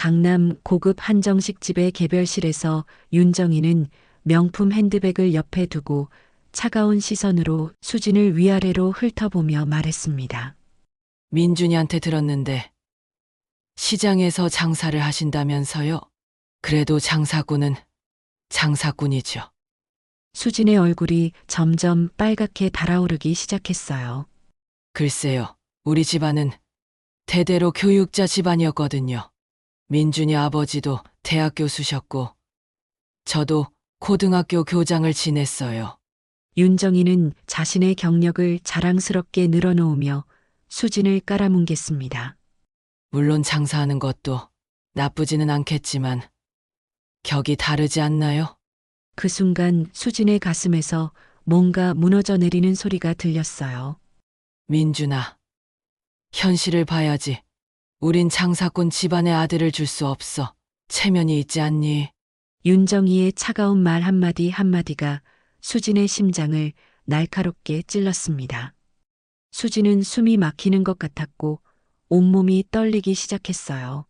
강남 고급 한정식 집의 개별실에서 윤정이는 명품 핸드백을 옆에 두고 차가운 시선으로 수진을 위아래로 훑어보며 말했습니다. 민준이한테 들었는데 시장에서 장사를 하신다면서요? 그래도 장사꾼은 장사꾼이죠. 수진의 얼굴이 점점 빨갛게 달아오르기 시작했어요. 글쎄요, 우리 집안은 대대로 교육자 집안이었거든요. 민준이 아버지도 대학 교수셨고 저도 고등학교 교장을 지냈어요. 윤정이는 자신의 경력을 자랑스럽게 늘어놓으며 수진을 깔아뭉갰습니다. 물론 장사하는 것도 나쁘지는 않겠지만 격이 다르지 않나요? 그 순간 수진의 가슴에서 뭔가 무너져 내리는 소리가 들렸어요. 민준아, 현실을 봐야지. 우린 장사꾼 집안의 아들을 줄 수 없어. 체면이 있지 않니? 윤정이의 차가운 말 한마디 한마디가 수진의 심장을 날카롭게 찔렀습니다. 수진은 숨이 막히는 것 같았고 온몸이 떨리기 시작했어요.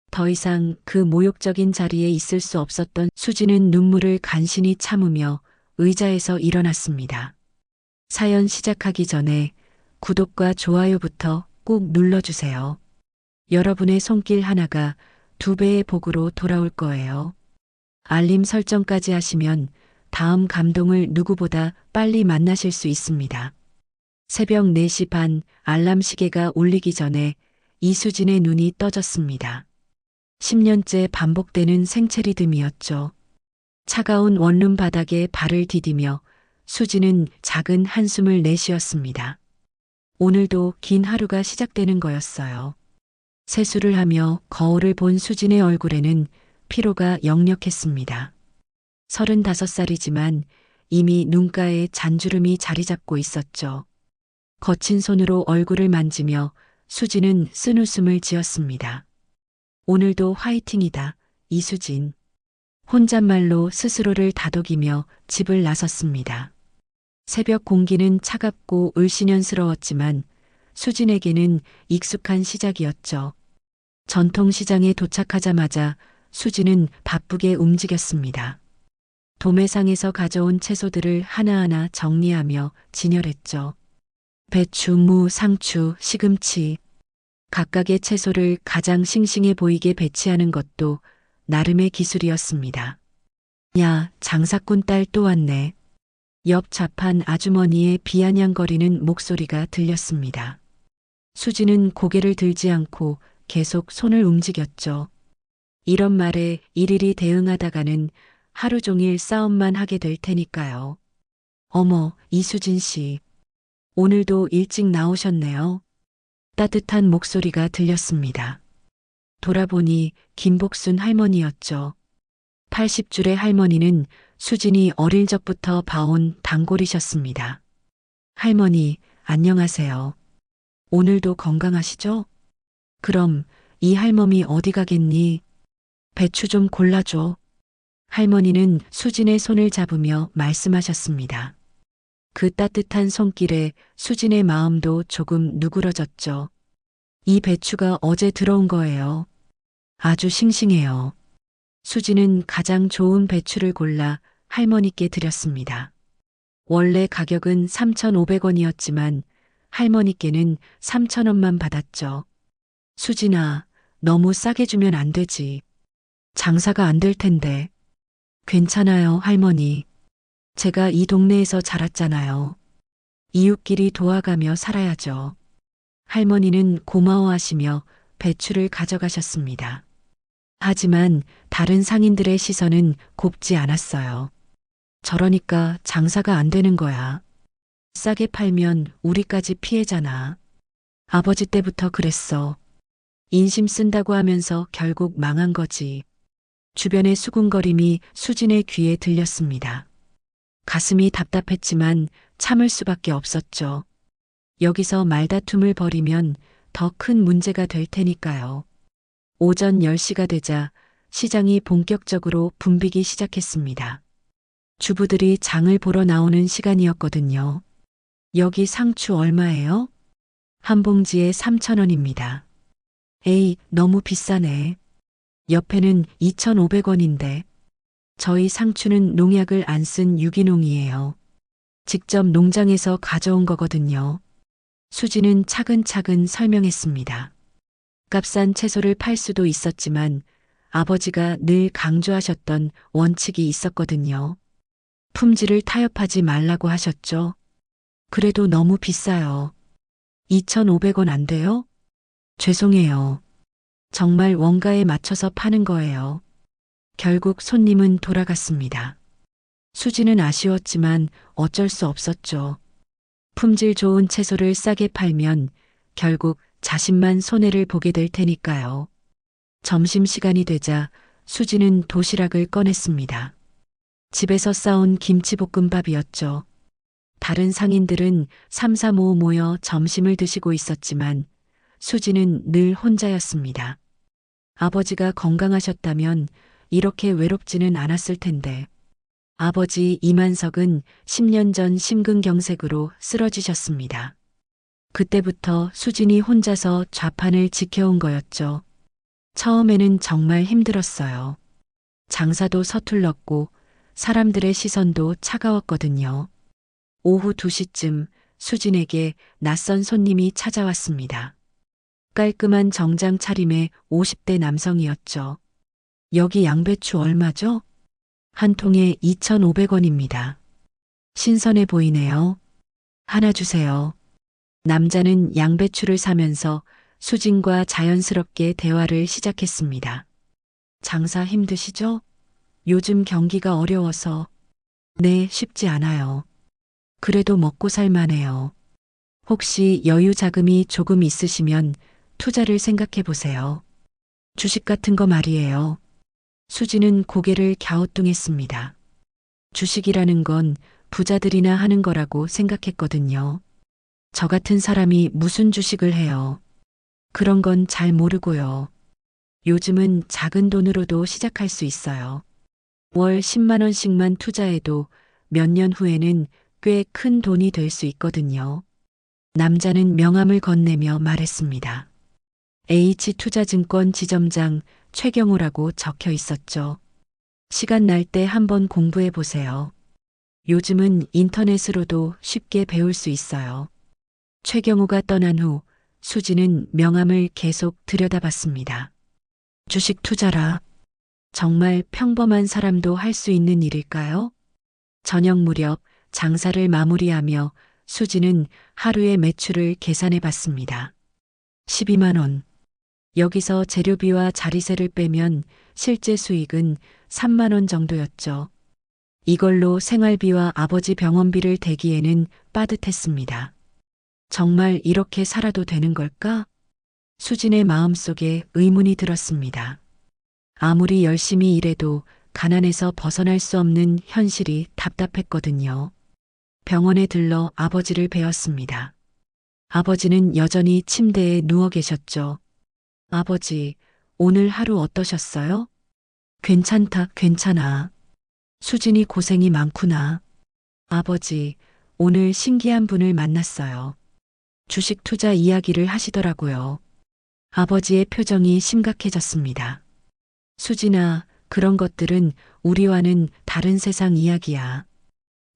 더 이상 그 모욕적인 자리에 있을 수 없었던 수진은 눈물을 간신히 참으며 의자에서 일어났습니다. 사연 시작하기 전에 구독과 좋아요부터 꼭 눌러주세요. 여러분의 손길 하나가 2배의 복으로 돌아올 거예요. 알림 설정까지 하시면 다음 감동을 누구보다 빨리 만나실 수 있습니다. 새벽 4시 반 알람 시계가 울리기 전에 이수진의 눈이 떠졌습니다. 10년째 반복되는 생체 리듬이었죠. 차가운 원룸 바닥에 발을 디디며 수진은 작은 한숨을 내쉬었습니다. 오늘도 긴 하루가 시작되는 거였어요. 세수를 하며 거울을 본 수진의 얼굴에는 피로가 역력했습니다. 35살이지만 이미 눈가에 잔주름이 자리 잡고 있었죠. 거친 손으로 얼굴을 만지며 수진은 쓴웃음을 지었습니다. 오늘도 화이팅이다, 이수진. 혼잣말로 스스로를 다독이며 집을 나섰습니다. 새벽 공기는 차갑고 을씨년스러웠지만 수진에게는 익숙한 시작이었죠. 전통시장에 도착하자마자 수진은 바쁘게 움직였습니다. 도매상에서 가져온 채소들을 하나하나 정리하며 진열했죠. 배추, 무, 상추, 시금치. 각각의 채소를 가장 싱싱해 보이게 배치하는 것도 나름의 기술이었습니다. 야, 장사꾼 딸 또 왔네. 옆 좌판 아주머니의 비아냥거리는 목소리가 들렸습니다. 수지는 고개를 들지 않고 계속 손을 움직였죠. 이런 말에 일일이 대응하다가는 하루 종일 싸움만 하게 될 테니까요. 어머, 이수진 씨. 오늘도 일찍 나오셨네요. 따뜻한 목소리가 들렸습니다. 돌아보니 김복순 할머니였죠. 80줄의 할머니는 수진이 어릴 적부터 봐온 단골이셨습니다. 할머니, 안녕하세요. 오늘도 건강하시죠? 그럼 이 할멈이 어디 가겠니? 배추 좀 골라줘. 할머니는 수진의 손을 잡으며 말씀하셨습니다. 그 따뜻한 손길에 수진의 마음도 조금 누그러졌죠. 이 배추가 어제 들어온 거예요. 아주 싱싱해요. 수진은 가장 좋은 배추를 골라 할머니께 드렸습니다. 원래 가격은 3,500원이었지만 할머니께는 3,000원만 받았죠. 수진아, 너무 싸게 주면 안 되지. 장사가 안 될 텐데. 괜찮아요, 할머니. 제가 이 동네에서 자랐잖아요. 이웃끼리 도와가며 살아야죠. 할머니는 고마워하시며 배추를 가져가셨습니다. 하지만 다른 상인들의 시선은 곱지 않았어요. 저러니까 장사가 안 되는 거야. 싸게 팔면 우리까지 피해잖아. 아버지 때부터 그랬어. 인심 쓴다고 하면서 결국 망한 거지. 주변의 수군거림이 수진의 귀에 들렸습니다. 가슴이 답답했지만 참을 수밖에 없었죠. 여기서 말다툼을 벌이면 더 큰 문제가 될 테니까요. 오전 10시가 되자 시장이 본격적으로 붐비기 시작했습니다. 주부들이 장을 보러 나오는 시간이었거든요. 여기 상추 얼마예요? 한 봉지에 3,000원입니다. 에이, 너무 비싸네. 옆에는 2,500원인데 저희 상추는 농약을 안 쓴 유기농이에요. 직접 농장에서 가져온 거거든요. 수지는 차근차근 설명했습니다. 값싼 채소를 팔 수도 있었지만 아버지가 늘 강조하셨던 원칙이 있었거든요. 품질을 타협하지 말라고 하셨죠. 그래도 너무 비싸요. 2,500원 안 돼요? 죄송해요. 정말 원가에 맞춰서 파는 거예요. 결국 손님은 돌아갔습니다. 수지는 아쉬웠지만 어쩔 수 없었죠. 품질 좋은 채소를 싸게 팔면 결국 자신만 손해를 보게 될 테니까요. 점심시간이 되자 수지는 도시락을 꺼냈습니다. 집에서 싸온 김치볶음밥이었죠. 다른 상인들은 삼삼오오 모여 점심을 드시고 있었지만 수지는 늘 혼자였습니다. 아버지가 건강하셨다면 이렇게 외롭지는 않았을 텐데. 아버지 이만석은 10년 전 심근경색으로 쓰러지셨습니다. 그때부터 수진이 혼자서 좌판을 지켜온 거였죠. 처음에는 정말 힘들었어요. 장사도 서툴렀고 사람들의 시선도 차가웠거든요. 오후 2시쯤 수진에게 낯선 손님이 찾아왔습니다. 깔끔한 정장 차림의 50대 남성이었죠. 여기 양배추 얼마죠? 한 통에 2,500원입니다. 신선해 보이네요. 하나 주세요. 남자는 양배추를 사면서 수진과 자연스럽게 대화를 시작했습니다. 장사 힘드시죠? 요즘 경기가 어려워서. 네, 쉽지 않아요. 그래도 먹고 살만해요. 혹시 여유 자금이 조금 있으시면 투자를 생각해 보세요. 주식 같은 거 말이에요. 수지는 고개를 갸우뚱했습니다. 주식이라는 건 부자들이나 하는 거라고 생각했거든요. 저 같은 사람이 무슨 주식을 해요. 그런 건 잘 모르고요. 요즘은 작은 돈으로도 시작할 수 있어요. 월 10만 원씩만 투자해도 몇 년 후에는 꽤 큰 돈이 될 수 있거든요. 남자는 명함을 건네며 말했습니다. H투자증권 지점장 최경호라고 적혀 있었죠. 시간 날 때 한번 공부해 보세요. 요즘은 인터넷으로도 쉽게 배울 수 있어요. 최경호가 떠난 후 수지는 명함을 계속 들여다봤습니다. 주식 투자라. 정말 평범한 사람도 할 수 있는 일일까요? 저녁 무렵 장사를 마무리하며 수지는 하루의 매출을 계산해 봤습니다. 12만 원. 여기서 재료비와 자리세를 빼면 실제 수익은 3만 원 정도였죠. 이걸로 생활비와 아버지 병원비를 대기에는 빠듯했습니다. 정말 이렇게 살아도 되는 걸까? 수진의 마음속에 의문이 들었습니다. 아무리 열심히 일해도 가난에서 벗어날 수 없는 현실이 답답했거든요. 병원에 들러 아버지를 뵈었습니다. 아버지는 여전히 침대에 누워 계셨죠. 아버지, 오늘 하루 어떠셨어요? 괜찮다, 괜찮아. 수진이 고생이 많구나. 아버지, 오늘 신기한 분을 만났어요. 주식 투자 이야기를 하시더라고요. 아버지의 표정이 심각해졌습니다. 수진아, 그런 것들은 우리와는 다른 세상 이야기야.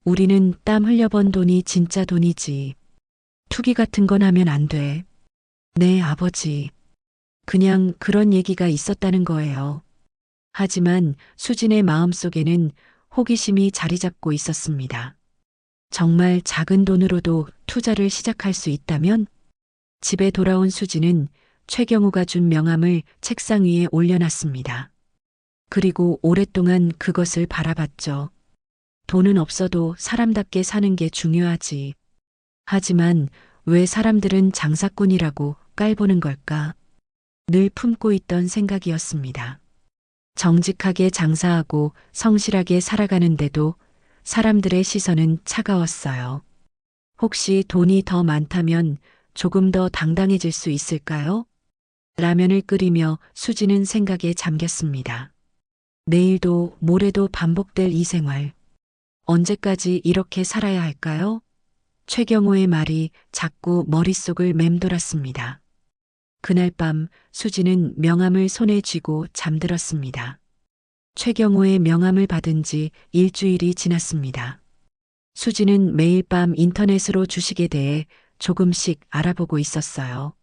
우리는 땀 흘려번 돈이 진짜 돈이지. 투기 같은 건 하면 안 돼. 네, 아버지. 그냥 그런 얘기가 있었다는 거예요. 하지만 수진의 마음속에는 호기심이 자리 잡고 있었습니다. 정말 작은 돈으로도 투자를 시작할 수 있다면? 집에 돌아온 수진은 최경우가 준 명함을 책상 위에 올려놨습니다. 그리고 오랫동안 그것을 바라봤죠. 돈은 없어도 사람답게 사는 게 중요하지. 하지만 왜 사람들은 장사꾼이라고 깔보는 걸까? 늘 품고 있던 생각이었습니다. 정직하게 장사하고 성실하게 살아가는데도 사람들의 시선은 차가웠어요. 혹시 돈이 더 많다면 조금 더 당당해질 수 있을까요? 라면을 끓이며 수지는 생각에 잠겼습니다. 내일도 모레도 반복될 이 생활. 언제까지 이렇게 살아야 할까요? 최경호의 말이 자꾸 머릿속을 맴돌았습니다. 그날 밤 수지는 명함을 손에 쥐고 잠들었습니다. 최경호의 명함을 받은 지 일주일이 지났습니다. 수지는 매일 밤 인터넷으로 주식에 대해 조금씩 알아보고 있었어요.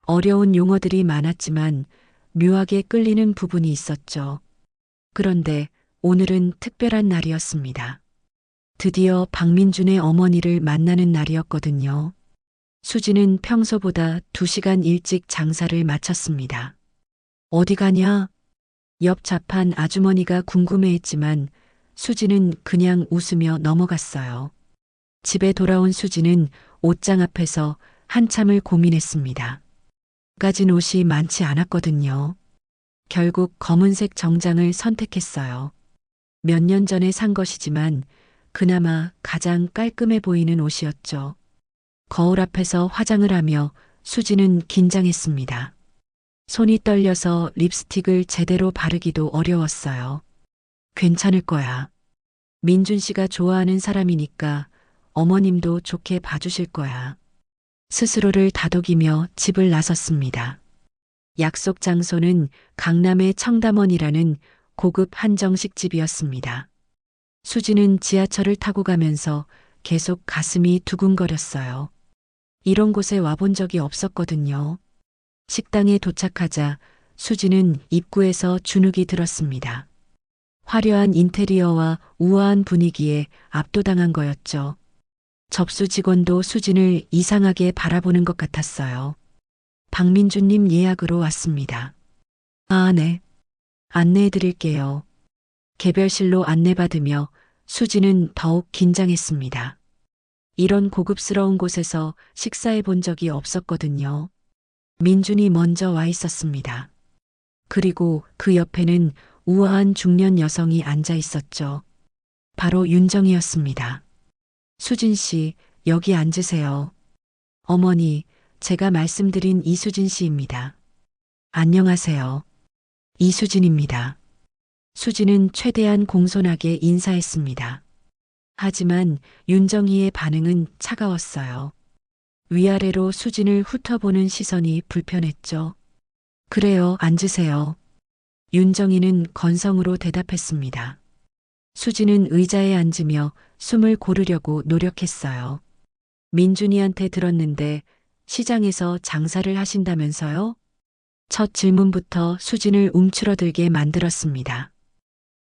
어려운 용어들이 많았지만 묘하게 끌리는 부분이 있었죠. 그런데 오늘은 특별한 날이었습니다. 드디어 박민준의 어머니를 만나는 날이었거든요. 수지는 평소보다 2시간 일찍 장사를 마쳤습니다. 어디 가냐? 옆 좌판 아주머니가 궁금해했지만 수지는 그냥 웃으며 넘어갔어요. 집에 돌아온 수지는 옷장 앞에서 한참을 고민했습니다. 가진 옷이 많지 않았거든요. 결국 검은색 정장을 선택했어요. 몇 년 전에 산 것이지만 그나마 가장 깔끔해 보이는 옷이었죠. 거울 앞에서 화장을 하며 수지는 긴장했습니다. 손이 떨려서 립스틱을 제대로 바르기도 어려웠어요. 괜찮을 거야. 민준 씨가 좋아하는 사람이니까 어머님도 좋게 봐주실 거야. 스스로를 다독이며 집을 나섰습니다. 약속 장소는 강남의 청담원이라는 고급 한정식 집이었습니다. 수지는 지하철을 타고 가면서 계속 가슴이 두근거렸어요. 이런 곳에 와본 적이 없었거든요. 식당에 도착하자 수지는 입구에서 주눅이 들었습니다. 화려한 인테리어와 우아한 분위기에 압도당한 거였죠. 접수 직원도 수진을 이상하게 바라보는 것 같았어요. 박민주님 예약으로 왔습니다. 아, 네. 안내해 드릴게요. 개별실로 안내받으며 수지는 더욱 긴장했습니다. 이런 고급스러운 곳에서 식사해 본 적이 없었거든요. 민준이 먼저 와 있었습니다. 그리고 그 옆에는 우아한 중년 여성이 앉아 있었죠. 바로 윤정이었습니다. 수진 씨, 여기 앉으세요. 어머니, 제가 말씀드린 이수진 씨입니다. 안녕하세요. 이수진입니다. 수진은 최대한 공손하게 인사했습니다. 하지만 윤정희의 반응은 차가웠어요. 위아래로 수진을 훑어보는 시선이 불편했죠. 그래요, 앉으세요. 윤정희는 건성으로 대답했습니다. 수진은 의자에 앉으며 숨을 고르려고 노력했어요. 민준이한테 들었는데 시장에서 장사를 하신다면서요? 첫 질문부터 수진을 움츠러들게 만들었습니다.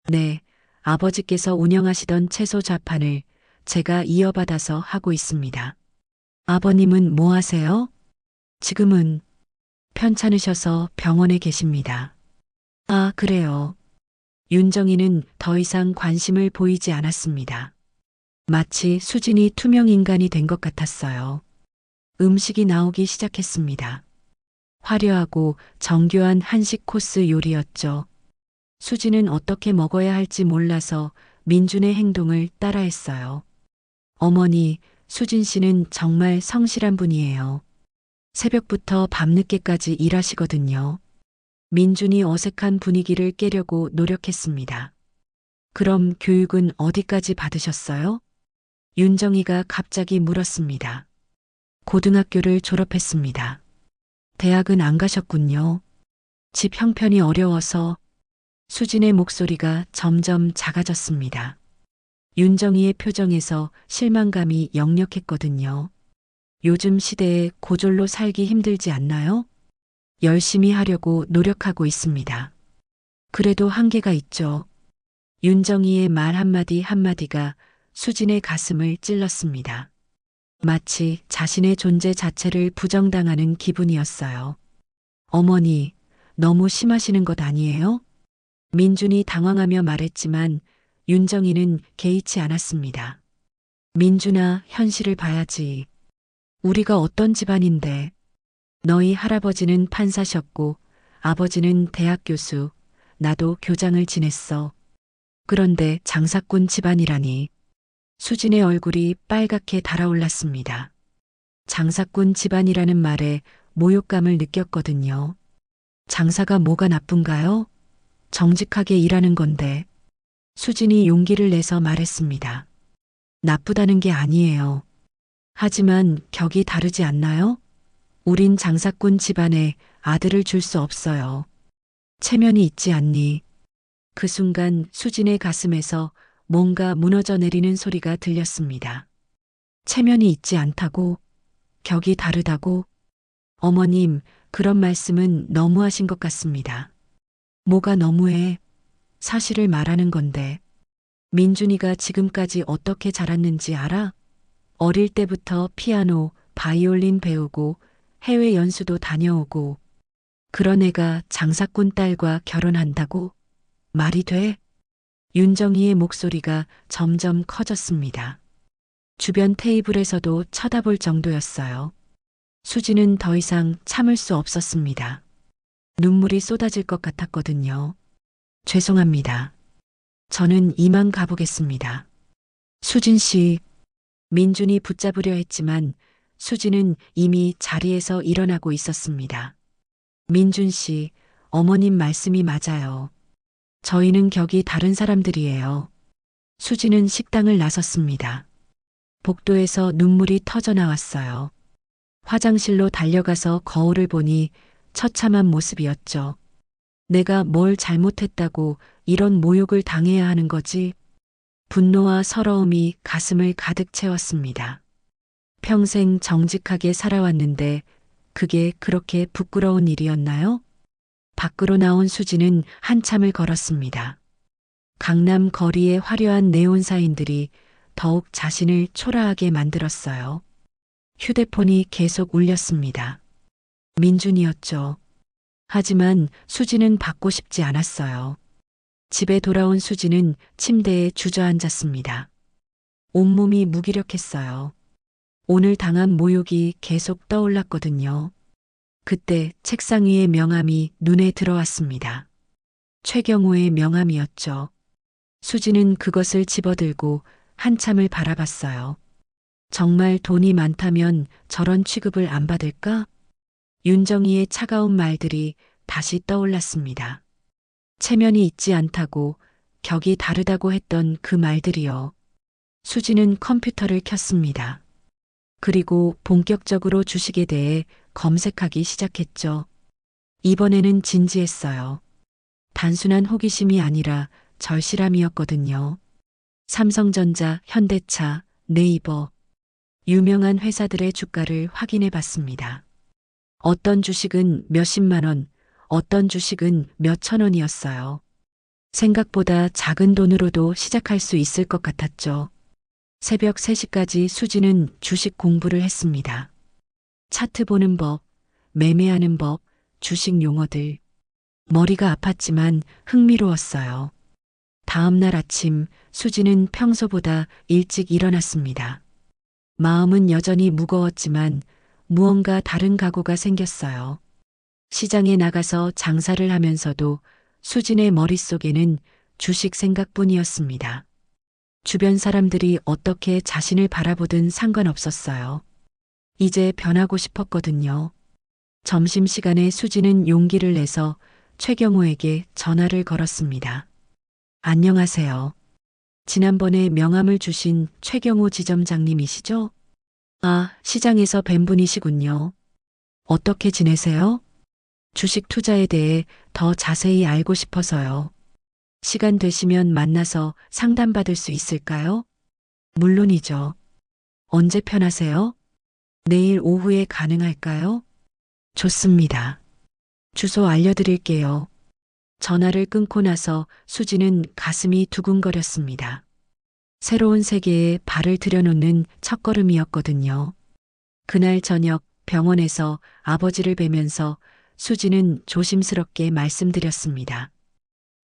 네, 아버지께서 운영하시던 채소 좌판을 제가 이어받아서 하고 있습니다. 아버님은 뭐 하세요? 지금은 편찮으셔서 병원에 계십니다. 아, 그래요. 윤정희는 더 이상 관심을 보이지 않았습니다. 마치 수진이 투명 인간이 된 것 같았어요. 음식이 나오기 시작했습니다. 화려하고 정교한 한식 코스 요리였죠. 수지는 어떻게 먹어야 할지 몰라서 민준의 행동을 따라했어요. 어머니, 수진 씨는 정말 성실한 분이에요. 새벽부터 밤늦게까지 일하시거든요. 민준이 어색한 분위기를 깨려고 노력했습니다. 그럼 교육은 어디까지 받으셨어요? 윤정희가 갑자기 물었습니다. 고등학교를 졸업했습니다. 대학은 안 가셨군요. 집 형편이 어려워서. 수진의 목소리가 점점 작아졌습니다. 윤정희의 표정에서 실망감이 역력했거든요. 요즘 시대에 고졸로 살기 힘들지 않나요? 열심히 하려고 노력하고 있습니다. 그래도 한계가 있죠. 윤정희의 말 한마디 한마디가 수진의 가슴을 찔렀습니다. 마치 자신의 존재 자체를 부정당하는 기분이었어요. 어머니, 너무 심하시는 것 아니에요? 민준이 당황하며 말했지만 윤정희는 개의치 않았습니다. 민준아, 현실을 봐야지. 우리가 어떤 집안인데. 너희 할아버지는 판사셨고 아버지는 대학 교수, 나도 교장을 지냈어. 그런데 장사꾼 집안이라니. 수진의 얼굴이 빨갛게 달아올랐습니다. 장사꾼 집안이라는 말에 모욕감을 느꼈거든요. 장사가 뭐가 나쁜가요? 정직하게 일하는 건데. 수진이 용기를 내서 말했습니다. 나쁘다는 게 아니에요. 하지만 격이 다르지 않나요? 우린 장사꾼 집안에 아들을 줄 수 없어요. 체면이 있지 않니? 그 순간 수진의 가슴에서 뭔가 무너져 내리는 소리가 들렸습니다. 체면이 있지 않다고? 격이 다르다고? 어머님, 그런 말씀은 너무하신 것 같습니다. 뭐가 너무해? 사실을 말하는 건데. 민준이가 지금까지 어떻게 자랐는지 알아? 어릴 때부터 피아노, 바이올린 배우고 해외 연수도 다녀오고 그런 애가 장사꾼 딸과 결혼한다고? 말이 돼? 윤정희의 목소리가 점점 커졌습니다. 주변 테이블에서도 쳐다볼 정도였어요. 수지는 더 이상 참을 수 없었습니다. 눈물이 쏟아질 것 같았거든요. 죄송합니다. 저는 이만 가보겠습니다. 수진 씨, 민준이 붙잡으려 했지만 수지는 이미 자리에서 일어나고 있었습니다. 민준 씨, 어머님 말씀이 맞아요. 저희는 격이 다른 사람들이에요. 수지는 식당을 나섰습니다. 복도에서 눈물이 터져 나왔어요. 화장실로 달려가서 거울을 보니 처참한 모습이었죠. 내가 뭘 잘못했다고 이런 모욕을 당해야 하는 거지? 분노와 서러움이 가슴을 가득 채웠습니다. 평생 정직하게 살아왔는데 그게 그렇게 부끄러운 일이었나요? 밖으로 나온 수지는 한참을 걸었습니다. 강남 거리의 화려한 네온사인들이 더욱 자신을 초라하게 만들었어요. 휴대폰이 계속 울렸습니다. 민준이었죠. 하지만 수지는 받고 싶지 않았어요. 집에 돌아온 수지는 침대에 주저앉았습니다. 온몸이 무기력했어요. 오늘 당한 모욕이 계속 떠올랐거든요. 그때 책상 위의 명함이 눈에 들어왔습니다. 최경호의 명함이었죠. 수지는 그것을 집어들고 한참을 바라봤어요. 정말 돈이 많다면 저런 취급을 안 받을까? 윤정희의 차가운 말들이 다시 떠올랐습니다. 체면이 있지 않다고, 격이 다르다고 했던 그 말들이요. 수지는 컴퓨터를 켰습니다. 그리고 본격적으로 주식에 대해 검색하기 시작했죠. 이번에는 진지했어요. 단순한 호기심이 아니라 절실함이었거든요. 삼성전자, 현대차, 네이버, 유명한 회사들의 주가를 확인해 봤습니다. 어떤 주식은 몇십만 원, 어떤 주식은 몇천 원이었어요. 생각보다 작은 돈으로도 시작할 수 있을 것 같았죠. 새벽 3시까지 수지는 주식 공부를 했습니다. 차트 보는 법, 매매하는 법, 주식 용어들. 머리가 아팠지만 흥미로웠어요. 다음 날 아침 수지는 평소보다 일찍 일어났습니다. 마음은 여전히 무거웠지만 무언가 다른 각오가 생겼어요. 시장에 나가서 장사를 하면서도 수진의 머릿속에는 주식 생각뿐이었습니다. 주변 사람들이 어떻게 자신을 바라보든 상관없었어요. 이제 변하고 싶었거든요. 점심시간에 수지는 용기를 내서 최경호에게 전화를 걸었습니다. 안녕하세요. 지난번에 명함을 주신 최경호 지점장님이시죠? 아, 시장에서 뵌 분이시군요. 어떻게 지내세요? 주식 투자에 대해 더 자세히 알고 싶어서요. 시간 되시면 만나서 상담받을 수 있을까요? 물론이죠. 언제 편하세요? 내일 오후에 가능할까요? 좋습니다. 주소 알려드릴게요. 전화를 끊고 나서 수지는 가슴이 두근거렸습니다. 새로운 세계에 발을 들여놓는 첫걸음이었거든요. 그날 저녁 병원에서 아버지를 뵈면서 수지는 조심스럽게 말씀드렸습니다.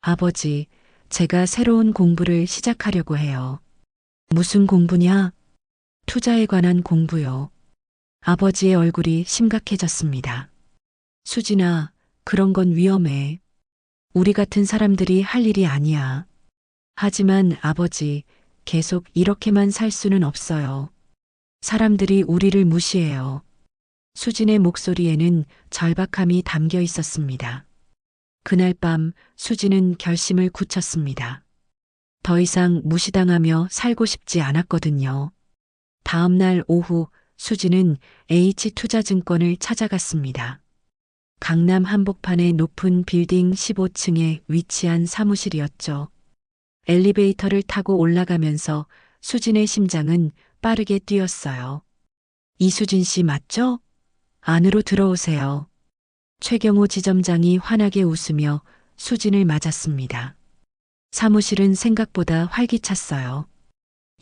아버지, 제가 새로운 공부를 시작하려고 해요. 무슨 공부냐? 투자에 관한 공부요. 아버지의 얼굴이 심각해졌습니다. 수진아, 그런 건 위험해. 우리 같은 사람들이 할 일이 아니야. 하지만 아버지, 계속 이렇게만 살 수는 없어요. 사람들이 우리를 무시해요. 수진의 목소리에는 절박함이 담겨 있었습니다. 그날 밤 수진은 결심을 굳혔습니다. 더 이상 무시당하며 살고 싶지 않았거든요. 다음 날 오후 수지는 H투자증권을 찾아갔습니다. 강남 한복판의 높은 빌딩 15층에 위치한 사무실이었죠. 엘리베이터를 타고 올라가면서 수진의 심장은 빠르게 뛰었어요. 이수진 씨 맞죠? 안으로 들어오세요. 최경호 지점장이 환하게 웃으며 수진을 맞았습니다. 사무실은 생각보다 활기찼어요.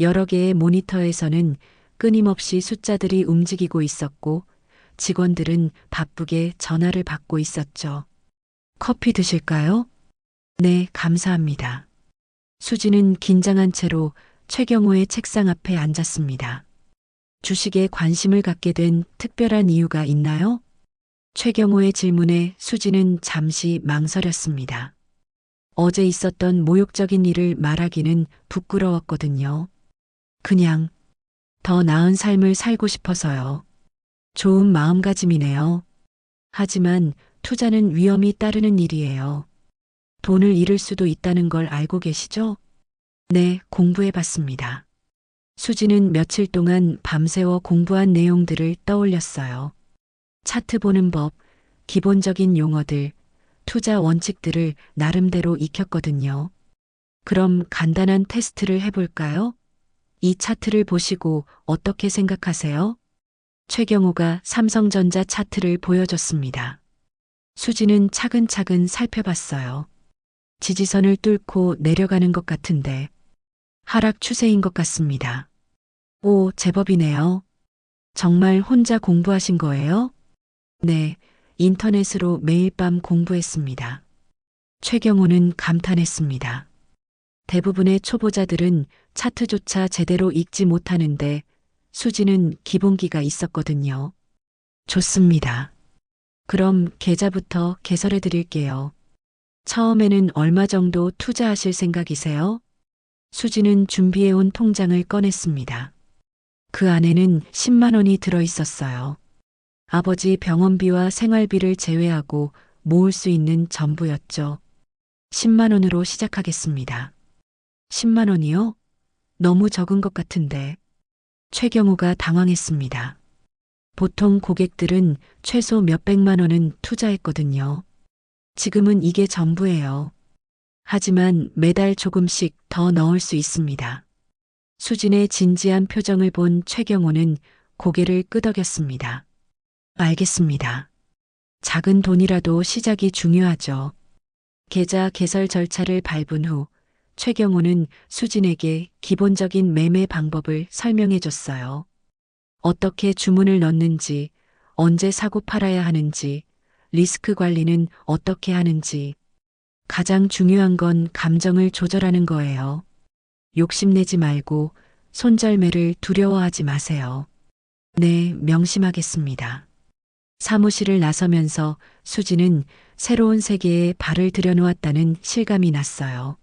여러 개의 모니터에서는 끊임없이 숫자들이 움직이고 있었고 직원들은 바쁘게 전화를 받고 있었죠. 커피 드실까요? 네, 감사합니다. 수지는 긴장한 채로 최경호의 책상 앞에 앉았습니다. 주식에 관심을 갖게 된 특별한 이유가 있나요? 최경호의 질문에 수지는 잠시 망설였습니다. 어제 있었던 모욕적인 일을 말하기는 부끄러웠거든요. 그냥 더 나은 삶을 살고 싶어서요. 좋은 마음가짐이네요. 하지만 투자는 위험이 따르는 일이에요. 돈을 잃을 수도 있다는 걸 알고 계시죠? 네, 공부해 봤습니다. 수지는 며칠 동안 밤새워 공부한 내용들을 떠올렸어요. 차트 보는 법, 기본적인 용어들, 투자 원칙들을 나름대로 익혔거든요. 그럼 간단한 테스트를 해볼까요? 이 차트를 보시고 어떻게 생각하세요? 최경호가 삼성전자 차트를 보여줬습니다. 수지는 차근차근 살펴봤어요. 지지선을 뚫고 내려가는 것 같은데 하락 추세인 것 같습니다. 오, 제법이네요. 정말 혼자 공부하신 거예요? 네, 인터넷으로 매일 밤 공부했습니다. 최경호는 감탄했습니다. 대부분의 초보자들은 차트조차 제대로 읽지 못하는데 수지는 기본기가 있었거든요. 좋습니다. 그럼 계좌부터 개설해 드릴게요. 처음에는 얼마 정도 투자하실 생각이세요? 수지는 준비해온 통장을 꺼냈습니다. 그 안에는 10만 원이 들어 있었어요. 아버지 병원비와 생활비를 제외하고 모을 수 있는 전부였죠. 10만 원으로 시작하겠습니다. 10만 원이요? 너무 적은 것 같은데. 최경호가 당황했습니다. 보통 고객들은 최소 몇백만 원은 투자했거든요. 지금은 이게 전부예요. 하지만 매달 조금씩 더 넣을 수 있습니다. 수진의 진지한 표정을 본 최경호는 고개를 끄덕였습니다. 알겠습니다. 작은 돈이라도 시작이 중요하죠. 계좌 개설 절차를 밟은 후 최경호는 수진에게 기본적인 매매 방법을 설명해 줬어요. 어떻게 주문을 넣는지, 언제 사고 팔아야 하는지, 리스크 관리는 어떻게 하는지. 가장 중요한 건 감정을 조절하는 거예요. 욕심내지 말고 손절매를 두려워하지 마세요. 네, 명심하겠습니다. 사무실을 나서면서 수지는 새로운 세계에 발을 들여놓았다는 실감이 났어요.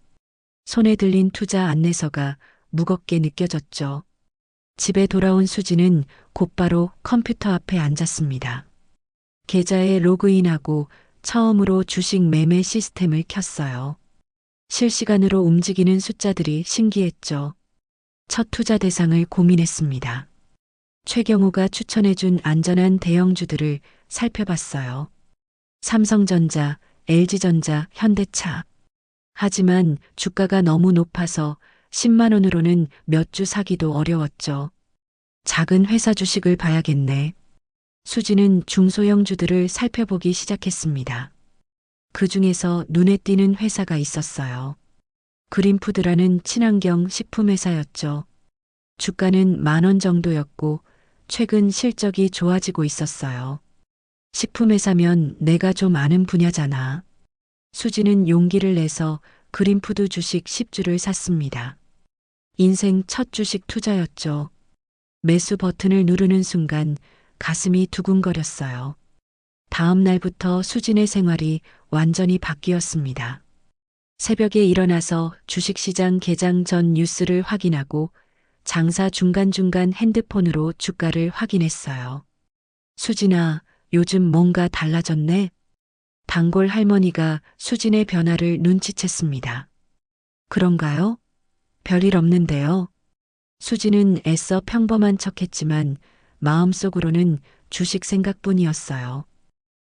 손에 들린 투자 안내서가 무겁게 느껴졌죠. 집에 돌아온 수지는 곧바로 컴퓨터 앞에 앉았습니다. 계좌에 로그인하고 처음으로 주식 매매 시스템을 켰어요. 실시간으로 움직이는 숫자들이 신기했죠. 첫 투자 대상을 고민했습니다. 최경호가 추천해준 안전한 대형주들을 살펴봤어요. 삼성전자, LG전자, 현대차. 하지만 주가가 너무 높아서 10만 원으로는 몇 주 사기도 어려웠죠. 작은 회사 주식을 봐야겠네. 수지는 중소형주들을 살펴보기 시작했습니다. 그 중에서 눈에 띄는 회사가 있었어요. 그린푸드라는 친환경 식품 회사였죠. 주가는 10,000원 정도였고 최근 실적이 좋아지고 있었어요. 식품회사면 내가 좀 아는 분야잖아. 수지는 용기를 내서 그린푸드 주식 10주를 샀습니다. 인생 첫 주식 투자였죠. 매수 버튼을 누르는 순간 가슴이 두근거렸어요. 다음 날부터 수진의 생활이 완전히 바뀌었습니다. 새벽에 일어나서 주식시장 개장 전 뉴스를 확인하고 장사 중간중간 핸드폰으로 주가를 확인했어요. 수진아, 요즘 뭔가 달라졌네? 단골 할머니가 수진의 변화를 눈치챘습니다. 그런가요? 별일 없는데요. 수진은 애써 평범한 척했지만 마음속으로는 주식 생각뿐이었어요.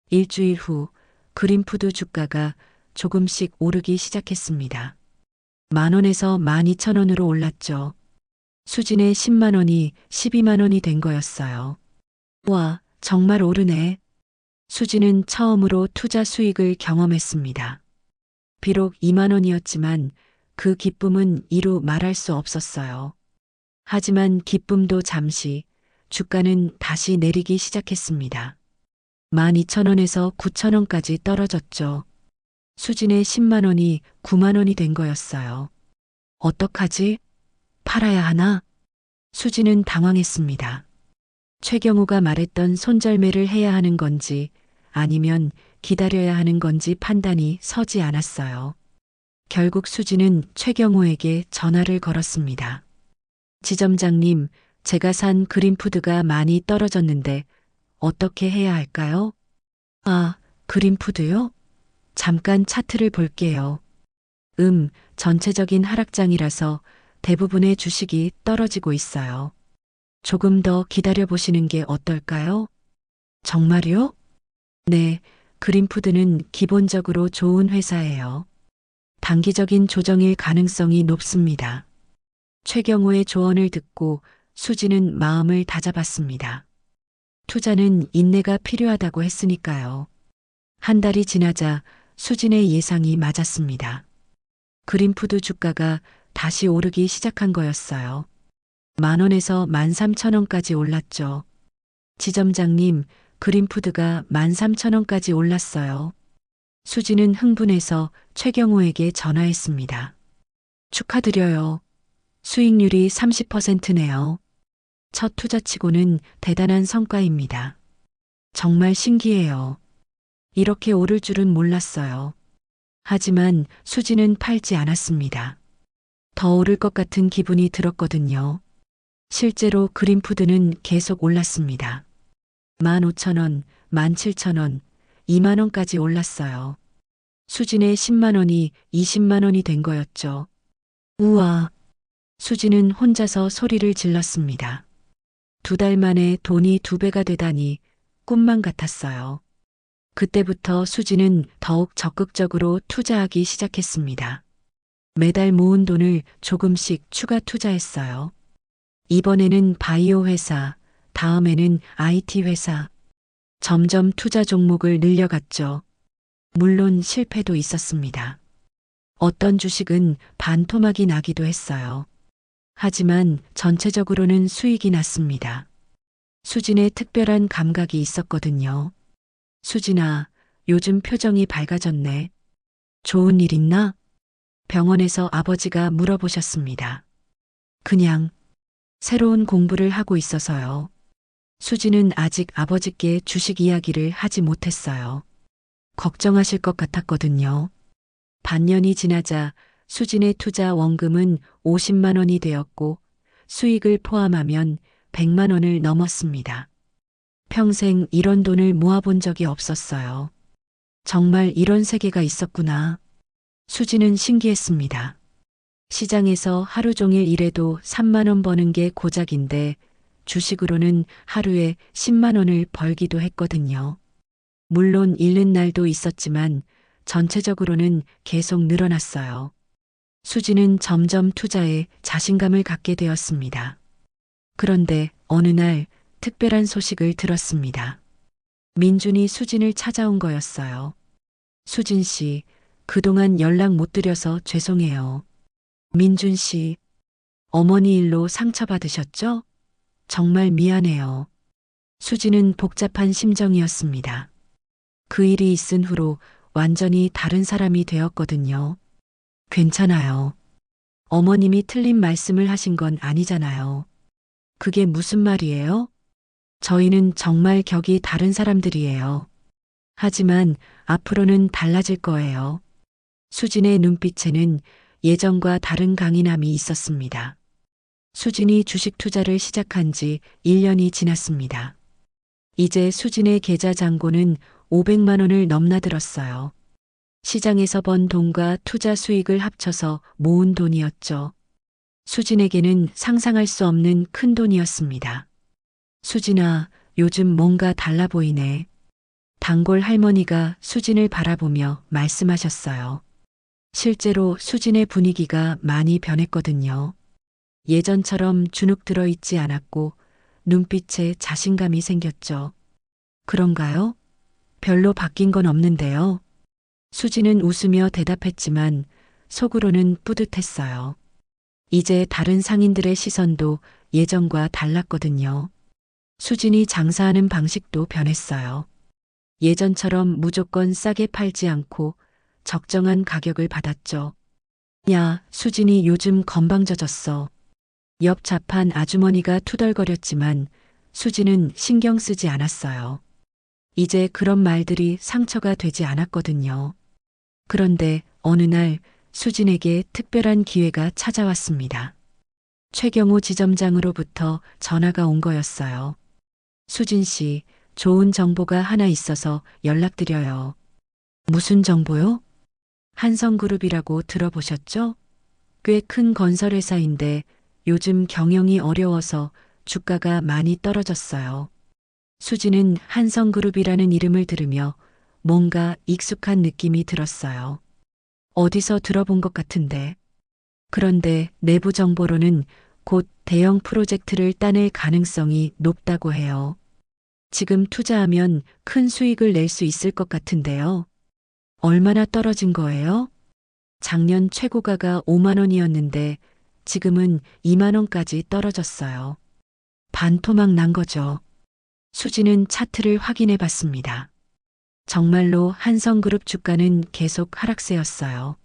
일주일 후 그린푸드 주가가 조금씩 오르기 시작했습니다. 10,000원에서 12,000원으로 올랐죠. 수진의 10만 원이 12만 원이 된 거였어요. 와, 정말 오르네. 수진은 처음으로 투자 수익을 경험했습니다. 비록 2만 원이었지만 그 기쁨은 이루 말할 수 없었어요. 하지만 기쁨도 잠시, 주가는 다시 내리기 시작했습니다. 12,000원에서 9,000원까지 떨어졌죠. 수진의 10만 원이 9만 원이 된 거였어요. 어떡하지? 팔아야 하나? 수진은 당황했습니다. 최경우가 말했던 손절매를 해야 하는 건지 아니면 기다려야 하는 건지 판단이 서지 않았어요. 결국 수진은 최경우에게 전화를 걸었습니다. 지점장님, 제가 산 그린푸드가 많이 떨어졌는데 어떻게 해야 할까요? 아, 그린푸드요? 잠깐 차트를 볼게요. 전체적인 하락장이라서 대부분의 주식이 떨어지고 있어요. 조금 더 기다려 보시는 게 어떨까요? 정말요? 네, 그린푸드는 기본적으로 좋은 회사예요. 단기적인 조정일 가능성이 높습니다. 최경호의 조언을 듣고 수지는 마음을 다잡았습니다. 투자는 인내가 필요하다고 했으니까요. 한 달이 지나자 수진의 예상이 맞았습니다. 그린푸드 주가가 다시 오르기 시작한 거였어요. 10,000원에서 13,000원까지 올랐죠. 지점장님, 그린푸드가 13,000원까지 올랐어요. 수지는 흥분해서 최경호에게 전화했습니다. 축하드려요. 수익률이 30%네요. 첫 투자치고는 대단한 성과입니다. 정말 신기해요. 이렇게 오를 줄은 몰랐어요. 하지만 수지는 팔지 않았습니다. 더 오를 것 같은 기분이 들었거든요. 실제로 그린푸드는 계속 올랐습니다. 15,000원, 17,000원, 2만 원까지 올랐어요. 수진의 10만 원이 20만 원이 된 거였죠. 우와! 수진은 혼자서 소리를 질렀습니다. 2달 만에 돈이 2배가 되다니 꿈만 같았어요. 그때부터 수진은 더욱 적극적으로 투자하기 시작했습니다. 매달 모은 돈을 조금씩 추가 투자했어요. 이번에는 바이오 회사, 다음에는 IT 회사. 점점 투자 종목을 늘려갔죠. 물론 실패도 있었습니다. 어떤 주식은 반토막이 나기도 했어요. 하지만 전체적으로는 수익이 났습니다. 수진의 특별한 감각이 있었거든요. 수진아, 요즘 표정이 밝아졌네. 좋은 일 있나? 병원에서 아버지가 물어보셨습니다. 그냥 새로운 공부를 하고 있어서요. 수진은 아직 아버지께 주식 이야기를 하지 못했어요. 걱정하실 것 같았거든요. 반년이 지나자 수진의 투자 원금은 50만 원이 되었고 수익을 포함하면 100만 원을 넘었습니다. 평생 이런 돈을 모아본 적이 없었어요. 정말 이런 세계가 있었구나. 수진은 신기했습니다. 시장에서 하루 종일 일해도 3만 원 버는 게 고작인데 주식으로는 하루에 10만 원을 벌기도 했거든요. 물론 잃는 날도 있었지만 전체적으로는 계속 늘어났어요. 수지는 점점 투자에 자신감을 갖게 되었습니다. 그런데 어느 날 특별한 소식을 들었습니다. 민준이 수진을 찾아온 거였어요. 수진 씨, 그동안 연락 못 드려서 죄송해요. 민준 씨, 어머니 일로 상처받으셨죠? 정말 미안해요. 수지는 복잡한 심정이었습니다. 그 일이 있은 후로 완전히 다른 사람이 되었거든요. 괜찮아요. 어머님이 틀린 말씀을 하신 건 아니잖아요. 그게 무슨 말이에요? 저희는 정말 격이 다른 사람들이에요. 하지만 앞으로는 달라질 거예요. 수진의 눈빛에는 예전과 다른 강인함이 있었습니다. 수진이 주식 투자를 시작한 지 1년이 지났습니다. 이제 수진의 계좌 잔고는 500만 원을 넘나들었어요. 시장에서 번 돈과 투자 수익을 합쳐서 모은 돈이었죠. 수진에게는 상상할 수 없는 큰 돈이었습니다. 수진아, 요즘 뭔가 달라 보이네. 단골 할머니가 수진을 바라보며 말씀하셨어요. 실제로 수진의 분위기가 많이 변했거든요. 예전처럼 주눅 들어 있지 않았고 눈빛에 자신감이 생겼죠. 그런가요? 별로 바뀐 건 없는데요. 수진은 웃으며 대답했지만 속으로는 뿌듯했어요. 이제 다른 상인들의 시선도 예전과 달랐거든요. 수진이 장사하는 방식도 변했어요. 예전처럼 무조건 싸게 팔지 않고 적정한 가격을 받았죠. 야, 수진이 요즘 건방져졌어. 옆 자판 아주머니가 투덜거렸지만 수진은 신경 쓰지 않았어요. 이제 그런 말들이 상처가 되지 않았거든요. 그런데 어느 날 수진에게 특별한 기회가 찾아왔습니다. 최경호 지점장으로부터 전화가 온 거였어요. 수진 씨, 좋은 정보가 하나 있어서 연락드려요. 무슨 정보요? 한성그룹이라고 들어보셨죠? 꽤 큰 건설회사인데 요즘 경영이 어려워서 주가가 많이 떨어졌어요. 수지는 한성그룹이라는 이름을 들으며 뭔가 익숙한 느낌이 들었어요. 어디서 들어본 것 같은데. 그런데 내부 정보로는 곧 대형 프로젝트를 따낼 가능성이 높다고 해요. 지금 투자하면 큰 수익을 낼 수 있을 것 같은데요. 얼마나 떨어진 거예요? 작년 최고가가 5만 원이었는데 지금은 2만 원까지 떨어졌어요. 반토막 난 거죠. 수지는 차트를 확인해 봤습니다. 정말로 한성그룹 주가는 계속 하락세였어요.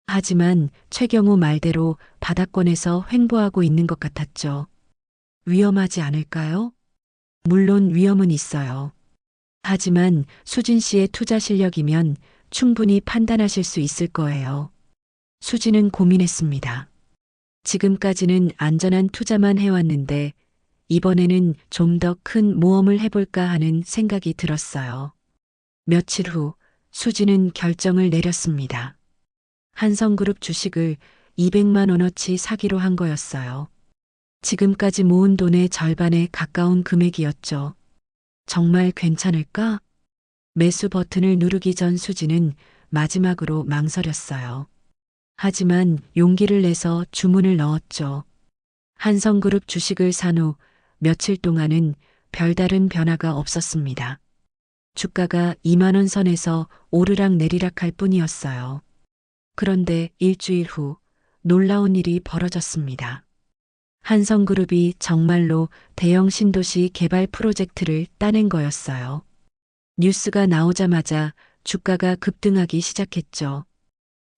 하지만 최경우 말대로 바닥권에서 횡보하고 있는 것 같았죠. 위험하지 않을까요? 물론 위험은 있어요. 하지만 수진 씨의 투자 실력이면 충분히 판단하실 수 있을 거예요. 수진은 고민했습니다. 지금까지는 안전한 투자만 해왔는데 이번에는 좀 더 큰 모험을 해볼까 하는 생각이 들었어요. 며칠 후 수진은 결정을 내렸습니다. 한성그룹 주식을 200만 원어치 사기로 한 거였어요. 지금까지 모은 돈의 절반에 가까운 금액이었죠. 정말 괜찮을까? 매수 버튼을 누르기 전 수지는 마지막으로 망설였어요. 하지만 용기를 내서 주문을 넣었죠. 한성그룹 주식을 산 후 며칠 동안은 별다른 변화가 없었습니다. 주가가 2만 원 선에서 오르락 내리락 할 뿐이었어요. 그런데 일주일 후 놀라운 일이 벌어졌습니다. 한성그룹이 정말로 대형 신도시 개발 프로젝트를 따낸 거였어요. 뉴스가 나오자마자 주가가 급등하기 시작했죠.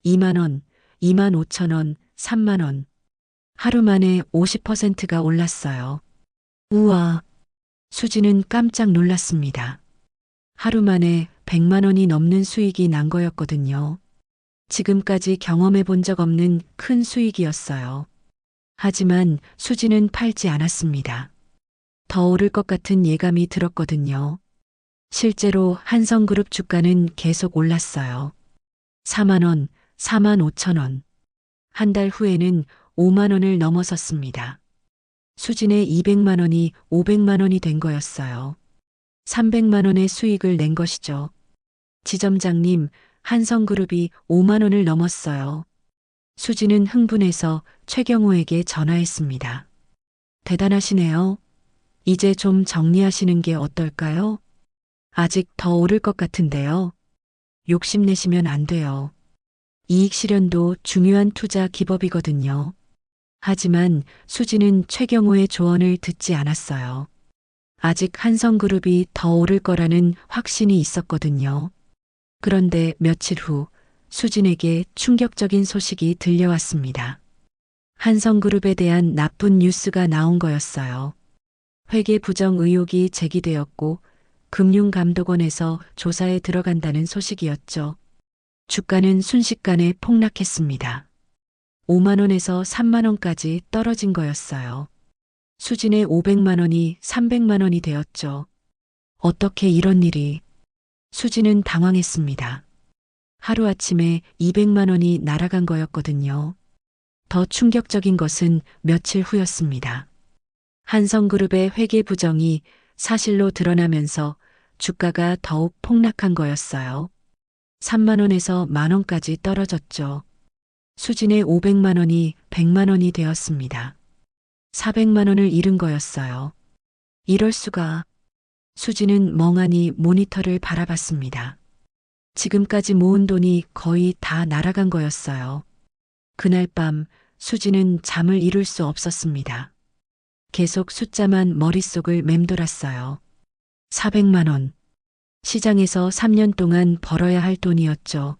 2만 원, 2만 5천 원, 3만 원. 하루 만에 50%가 올랐어요. 우와! 수지는 깜짝 놀랐습니다. 하루 만에 100만 원이 넘는 수익이 난 거였거든요. 지금까지 경험해 본 적 없는 큰 수익이었어요. 하지만 수지는 팔지 않았습니다. 더 오를 것 같은 예감이 들었거든요. 실제로 한성그룹 주가는 계속 올랐어요. 4만 원, 4만 5천 원. 한 달 후에는 5만 원을 넘어섰습니다. 수진의 200만 원이 500만 원이 된 거였어요. 300만 원의 수익을 낸 것이죠. 지점장님, 한성그룹이 5만 원을 넘었어요. 수지는 흥분해서 최경호에게 전화했습니다. 대단하시네요. 이제 좀 정리하시는 게 어떨까요? 아직 더 오를 것 같은데요. 욕심내시면 안 돼요. 이익 실현도 중요한 투자 기법이거든요. 하지만 수지는 최경호의 조언을 듣지 않았어요. 아직 한성그룹이 더 오를 거라는 확신이 있었거든요. 그런데 며칠 후 수진에게 충격적인 소식이 들려왔습니다. 한성그룹에 대한 나쁜 뉴스가 나온 거였어요. 회계 부정 의혹이 제기되었고 금융감독원에서 조사에 들어간다는 소식이었죠. 주가는 순식간에 폭락했습니다. 5만 원에서 3만 원까지 떨어진 거였어요. 수진의 500만 원이 300만 원이 되었죠. 어떻게 이런 일이? 수진은 당황했습니다. 하루아침에 200만 원이 날아간 거였거든요. 더 충격적인 것은 며칠 후였습니다. 한성그룹의 회계 부정이 사실로 드러나면서 주가가 더욱 폭락한 거였어요. 3만 원에서 만 원까지 떨어졌죠. 수진의 500만 원이 100만 원이 되었습니다. 400만 원을 잃은 거였어요. 이럴 수가. 수진은 멍하니 모니터를 바라봤습니다. 지금까지 모은 돈이 거의 다 날아간 거였어요. 그날 밤 수진은 잠을 이룰 수 없었습니다. 계속 숫자만 머릿속을 맴돌았어요. 400만 원. 시장에서 3년 동안 벌어야 할 돈이었죠.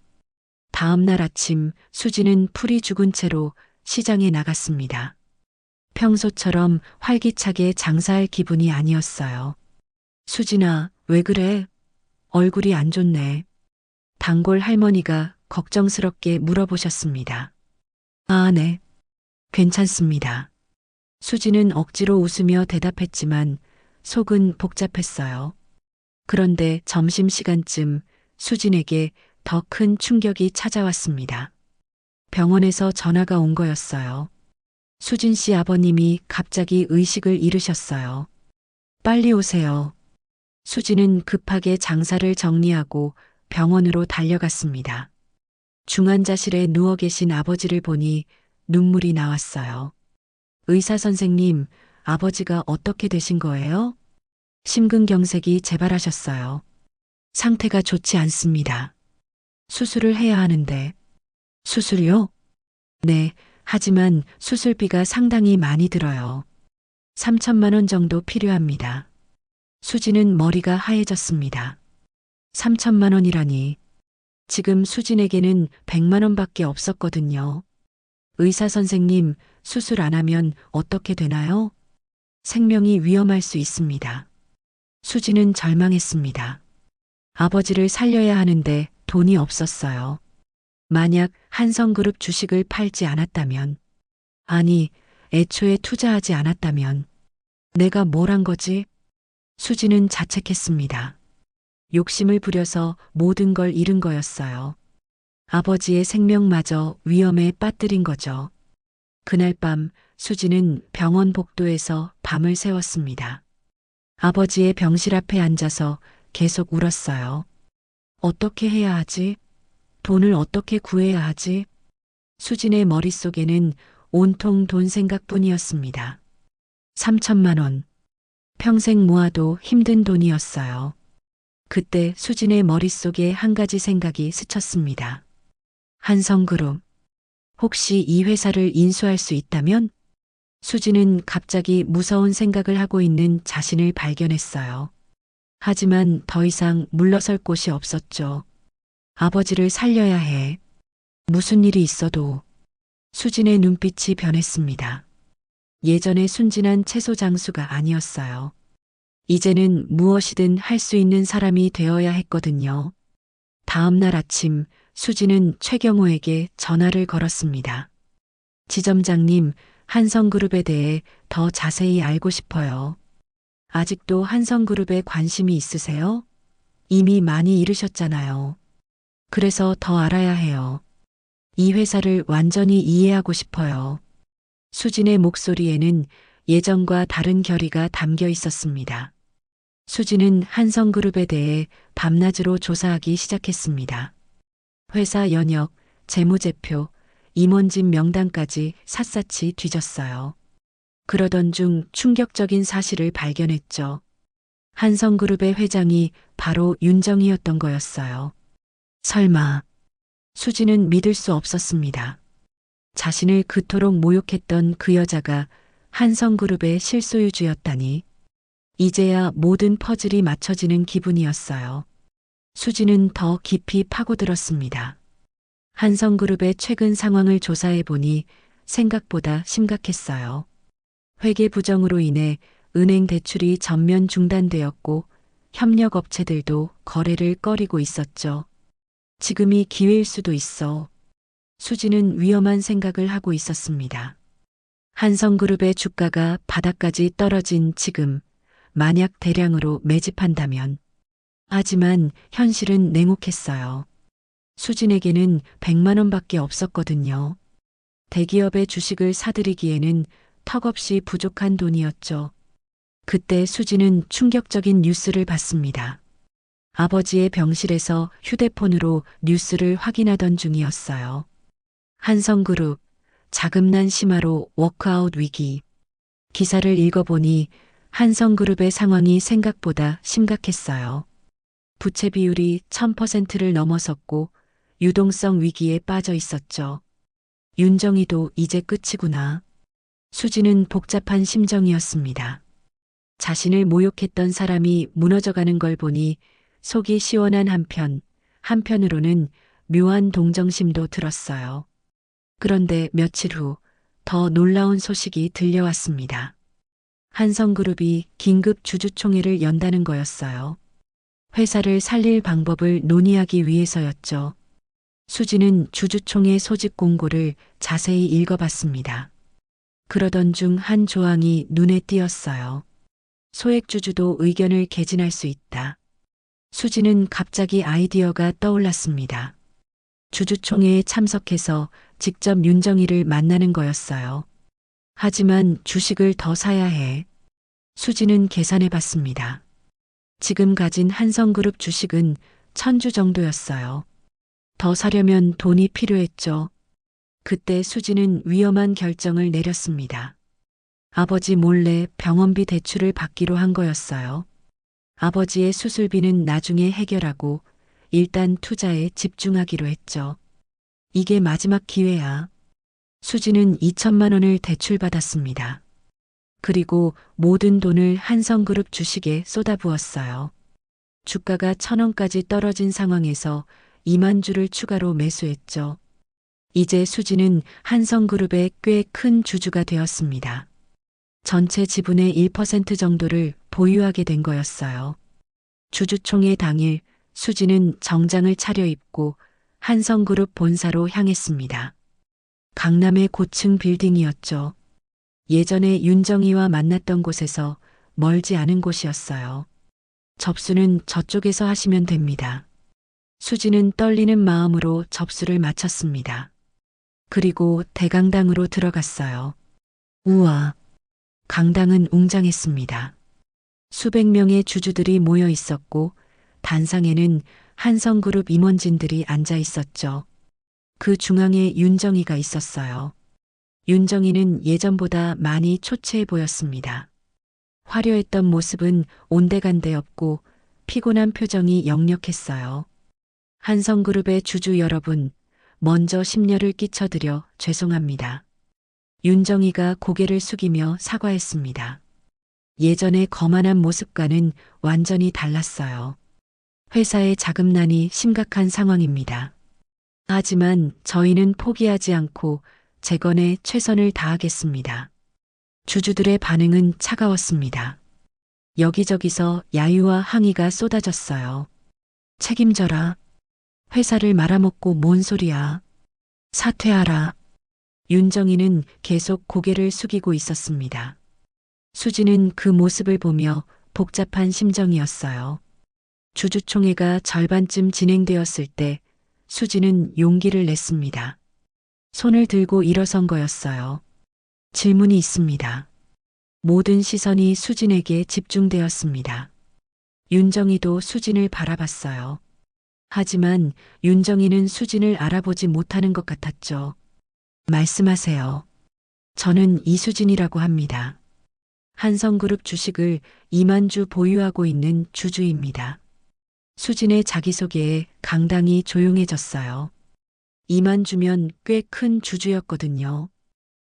다음 날 아침 수진은 풀이 죽은 채로 시장에 나갔습니다. 평소처럼 활기차게 장사할 기분이 아니었어요. 수진아, 왜 그래? 얼굴이 안 좋네. 단골 할머니가 걱정스럽게 물어보셨습니다. 아, 네. 괜찮습니다. 수진은 억지로 웃으며 대답했지만 속은 복잡했어요. 그런데 점심시간쯤 수진에게 더 큰 충격이 찾아왔습니다. 병원에서 전화가 온 거였어요. 수진 씨 아버님이 갑자기 의식을 잃으셨어요. 빨리 오세요. 수진은 급하게 장사를 정리하고 병원으로 달려갔습니다. 중환자실에 누워 계신 아버지를 보니 눈물이 나왔어요. 의사 선생님, 아버지가 어떻게 되신 거예요? 심근경색이 재발하셨어요. 상태가 좋지 않습니다. 수술을 해야 하는데. 수술요? 네, 하지만 수술비가 상당히 많이 들어요. 3천만 원 정도 필요합니다. 수진은 머리가 하얘졌습니다. 3천만 원이라니. 지금 수진에게는 100만 원밖에 없었거든요. 의사 선생님, 수술 안 하면 어떻게 되나요? 생명이 위험할 수 있습니다. 수진은 절망했습니다. 아버지를 살려야 하는데 돈이 없었어요. 만약 한성그룹 주식을 팔지 않았다면, 아니, 애초에 투자하지 않았다면, 내가 뭘 한 거지? 수진은 자책했습니다. 욕심을 부려서 모든 걸 잃은 거였어요. 아버지의 생명마저 위험에 빠뜨린 거죠. 그날 밤 수진은 병원 복도에서 밤을 새웠습니다. 아버지의 병실 앞에 앉아서 계속 울었어요. 어떻게 해야 하지? 돈을 어떻게 구해야 하지? 수진의 머릿속에는 온통 돈 생각뿐이었습니다. 3천만 원. 평생 모아도 힘든 돈이었어요. 그때 수진의 머릿속에 한 가지 생각이 스쳤습니다. 한성그룹. 혹시 이 회사를 인수할 수 있다면? 수진은 갑자기 무서운 생각을 하고 있는 자신을 발견했어요. 하지만 더 이상 물러설 곳이 없었죠. 아버지를 살려야 해. 무슨 일이 있어도. 수진의 눈빛이 변했습니다. 예전의 순진한 채소 장수가 아니었어요. 이제는 무엇이든 할 수 있는 사람이 되어야 했거든요. 다음 날 아침 수진은 최경호에게 전화를 걸었습니다. 지점장님, 한성그룹에 대해 더 자세히 알고 싶어요. 아직도 한성그룹에 관심이 있으세요? 이미 많이 잃으셨잖아요. 그래서 더 알아야 해요. 이 회사를 완전히 이해하고 싶어요. 수진의 목소리에는 예전과 다른 결의가 담겨 있었습니다. 수진은 한성그룹에 대해 밤낮으로 조사하기 시작했습니다. 회사 연역, 재무제표, 임원진 명단까지 샅샅이 뒤졌어요. 그러던 중 충격적인 사실을 발견했죠. 한성그룹의 회장이 바로 윤정이었던 거였어요. 설마. 수진은 믿을 수 없었습니다. 자신을 그토록 모욕했던 그 여자가 한성그룹의 실소유주였다니. 이제야 모든 퍼즐이 맞춰지는 기분이었어요. 수진은 더 깊이 파고들었습니다. 한성그룹의 최근 상황을 조사해 보니 생각보다 심각했어요. 회계 부정으로 인해 은행 대출이 전면 중단되었고 협력업체들도 거래를 꺼리고 있었죠. 지금이 기회일 수도 있어. 수진은 위험한 생각을 하고 있었습니다. 한성그룹의 주가가 바닥까지 떨어진 지금 만약 대량으로 매집한다면. 하지만 현실은 냉혹했어요. 수진에게는 100만 원밖에 없었거든요. 대기업의 주식을 사들이기에는 턱없이 부족한 돈이었죠. 그때 수지는 충격적인 뉴스를 받습니다. 아버지의 병실에서 휴대폰으로 뉴스를 확인하던 중이었어요. 한성그룹, 자금난 심화로 워크아웃 위기. 기사를 읽어보니 한성그룹의 상황이 생각보다 심각했어요. 부채 비율이 1000%를 넘어섰고 유동성 위기에 빠져 있었죠. 윤정이도 이제 끝이구나. 수지는 복잡한 심정이었습니다. 자신을 모욕했던 사람이 무너져가는 걸 보니 속이 시원한 한편으로는 묘한 동정심도 들었어요. 그런데 며칠 후 더 놀라운 소식이 들려왔습니다. 한성그룹이 긴급 주주총회를 연다는 거였어요. 회사를 살릴 방법을 논의하기 위해서였죠. 수지는 주주총회 소집 공고를 자세히 읽어봤습니다. 그러던 중 한 조항이 눈에 띄었어요. 소액주주도 의견을 개진할 수 있다. 수지는 갑자기 아이디어가 떠올랐습니다. 주주총회에 참석해서 직접 윤정이를 만나는 거였어요. 하지만 주식을 더 사야 해. 수지는 계산해 봤습니다. 지금 가진 한성그룹 주식은 1000주 정도였어요. 더 사려면 돈이 필요했죠. 그때 수지는 위험한 결정을 내렸습니다. 아버지 몰래 병원비 대출을 받기로 한 거였어요. 아버지의 수술비는 나중에 해결하고 일단 투자에 집중하기로 했죠. 이게 마지막 기회야. 수지는 2천만 원을 대출받았습니다. 그리고 모든 돈을 한성그룹 주식에 쏟아부었어요. 주가가 1000원까지 떨어진 상황에서 2만 주를 추가로 매수했죠. 이제 수지는 한성그룹의 꽤 큰 주주가 되었습니다. 전체 지분의 1% 정도를 보유하게 된 거였어요. 주주총회 당일 수지는 정장을 차려입고 한성그룹 본사로 향했습니다. 강남의 고층 빌딩이었죠. 예전에 윤정이와 만났던 곳에서 멀지 않은 곳이었어요. 접수는 저쪽에서 하시면 됩니다. 수지는 떨리는 마음으로 접수를 마쳤습니다. 그리고 대강당으로 들어갔어요. 우와, 강당은 웅장했습니다. 수백 명의 주주들이 모여 있었고 단상에는 한성그룹 임원진들이 앉아 있었죠. 그 중앙에 윤정이가 있었어요. 윤정이는 예전보다 많이 초췌해 보였습니다. 화려했던 모습은 온데간데 없고 피곤한 표정이 역력했어요. 한성그룹의 주주 여러분, 먼저 심려를 끼쳐드려 죄송합니다. 윤정이가 고개를 숙이며 사과했습니다. 예전의 거만한 모습과는 완전히 달랐어요. 회사의 자금난이 심각한 상황입니다. 하지만 저희는 포기하지 않고 재건에 최선을 다하겠습니다. 주주들의 반응은 차가웠습니다. 여기저기서 야유와 항의가 쏟아졌어요. 책임져라. 회사를 말아먹고 뭔 소리야. 사퇴하라. 윤정이는 계속 고개를 숙이고 있었습니다. 수지는 그 모습을 보며 복잡한 심정이었어요. 주주총회가 절반쯤 진행되었을 때 수지는 용기를 냈습니다. 손을 들고 일어선 거였어요. 질문이 있습니다. 모든 시선이 수진에게 집중되었습니다. 윤정이도 수진을 바라봤어요. 하지만 윤정이는 수진을 알아보지 못하는 것 같았죠. 말씀하세요. 저는 이수진이라고 합니다. 한성그룹 주식을 2만 주 보유하고 있는 주주입니다. 수진의 자기소개에 강당이 조용해졌어요. 2만 주면 꽤 큰 주주였거든요.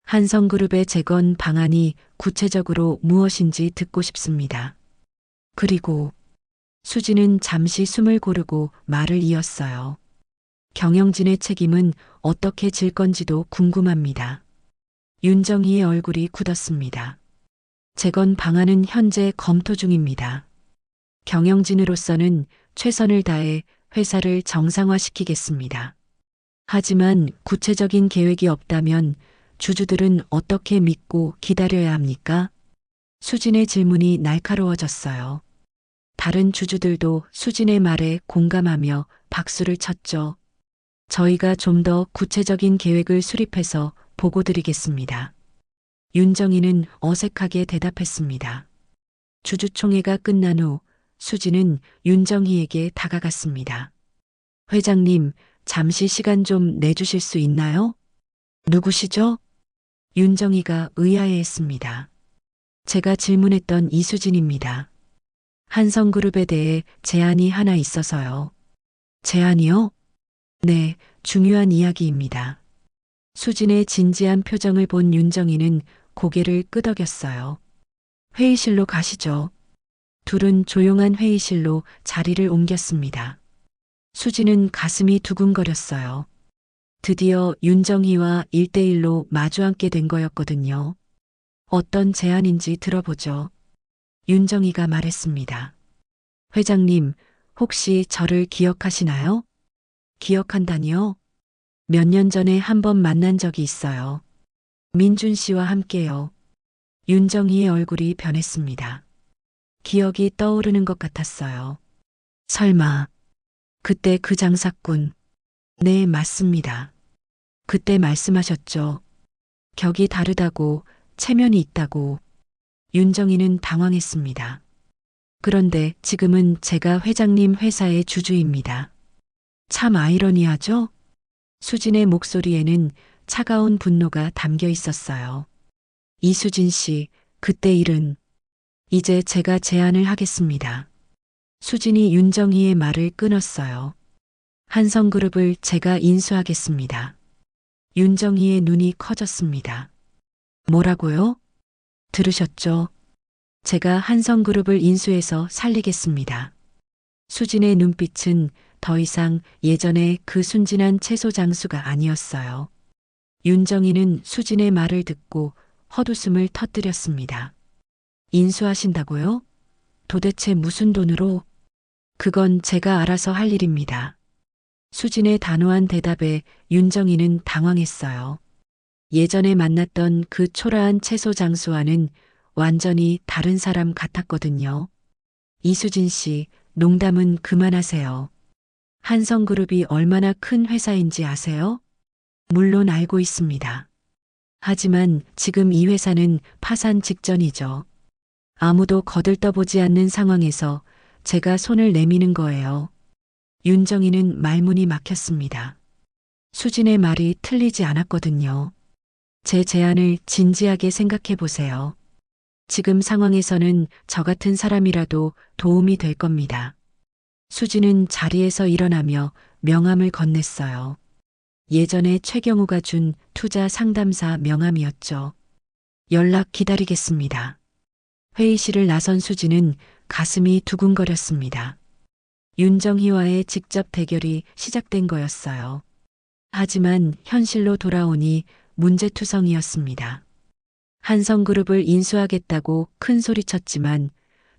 한성그룹의 재건 방안이 구체적으로 무엇인지 듣고 싶습니다. 그리고 수진은 잠시 숨을 고르고 말을 이었어요. 경영진의 책임은 어떻게 질 건지도 궁금합니다. 윤정희의 얼굴이 굳었습니다. 재건 방안은 현재 검토 중입니다. 경영진으로서는 최선을 다해 회사를 정상화시키겠습니다. 하지만 구체적인 계획이 없다면 주주들은 어떻게 믿고 기다려야 합니까? 수진의 질문이 날카로워졌어요. 다른 주주들도 수진의 말에 공감하며 박수를 쳤죠. 저희가 좀 더 구체적인 계획을 수립해서 보고드리겠습니다. 윤정이는 어색하게 대답했습니다. 주주총회가 끝난 후 수진은 윤정희에게 다가갔습니다. 회장님, 잠시 시간 좀 내주실 수 있나요? 누구시죠? 윤정희가 의아해했습니다. 제가 질문했던 이수진입니다. 한성그룹에 대해 제안이 하나 있어서요. 제안이요? 네, 중요한 이야기입니다. 수진의 진지한 표정을 본 윤정희는 고개를 끄덕였어요. 회의실로 가시죠. 둘은 조용한 회의실로 자리를 옮겼습니다. 수진은 가슴이 두근거렸어요. 드디어 윤정희와 1대1로 마주 앉게 된 거였거든요. 어떤 제안인지 들어보죠. 윤정희가 말했습니다. 회장님, 혹시 저를 기억하시나요? 기억한다니요? 몇 년 전에 한 번 만난 적이 있어요. 민준 씨와 함께요. 윤정희의 얼굴이 변했습니다. 기억이 떠오르는 것 같았어요. 설마, 그때 그 장사꾼. 네, 맞습니다. 그때 말씀하셨죠. 격이 다르다고, 체면이 있다고. 윤정희는 당황했습니다. 그런데 지금은 제가 회장님 회사의 주주입니다. 참 아이러니하죠? 수진의 목소리에는 차가운 분노가 담겨 있었어요. 이수진 씨, 그때 일은 이제 제가 제안을 하겠습니다. 수진이 윤정희의 말을 끊었어요. 한성그룹을 제가 인수하겠습니다. 윤정희의 눈이 커졌습니다. 뭐라고요? 들으셨죠? 제가 한성그룹을 인수해서 살리겠습니다. 수진의 눈빛은 더 이상 예전의 그 순진한 채소 장수가 아니었어요. 윤정희는 수진의 말을 듣고 헛웃음을 터뜨렸습니다. 인수하신다고요? 도대체 무슨 돈으로? 그건 제가 알아서 할 일입니다. 수진의 단호한 대답에 윤정희는 당황했어요. 예전에 만났던 그 초라한 채소 장수와는 완전히 다른 사람 같았거든요. 이수진 씨, 농담은 그만하세요. 한성그룹이 얼마나 큰 회사인지 아세요? 물론 알고 있습니다. 하지만 지금 이 회사는 파산 직전이죠. 아무도 거들떠보지 않는 상황에서 제가 손을 내미는 거예요. 윤정희는 말문이 막혔습니다. 수진의 말이 틀리지 않았거든요. 제 제안을 진지하게 생각해 보세요. 지금 상황에서는 저 같은 사람이라도 도움이 될 겁니다. 수진은 자리에서 일어나며 명함을 건넸어요. 예전에 최경우가 준 투자 상담사 명함이었죠. 연락 기다리겠습니다. 회의실을 나선 수진은 가슴이 두근거렸습니다. 윤정희와의 직접 대결이 시작된 거였어요. 하지만 현실로 돌아오니 문제투성이었습니다. 한성그룹을 인수하겠다고 큰 소리쳤지만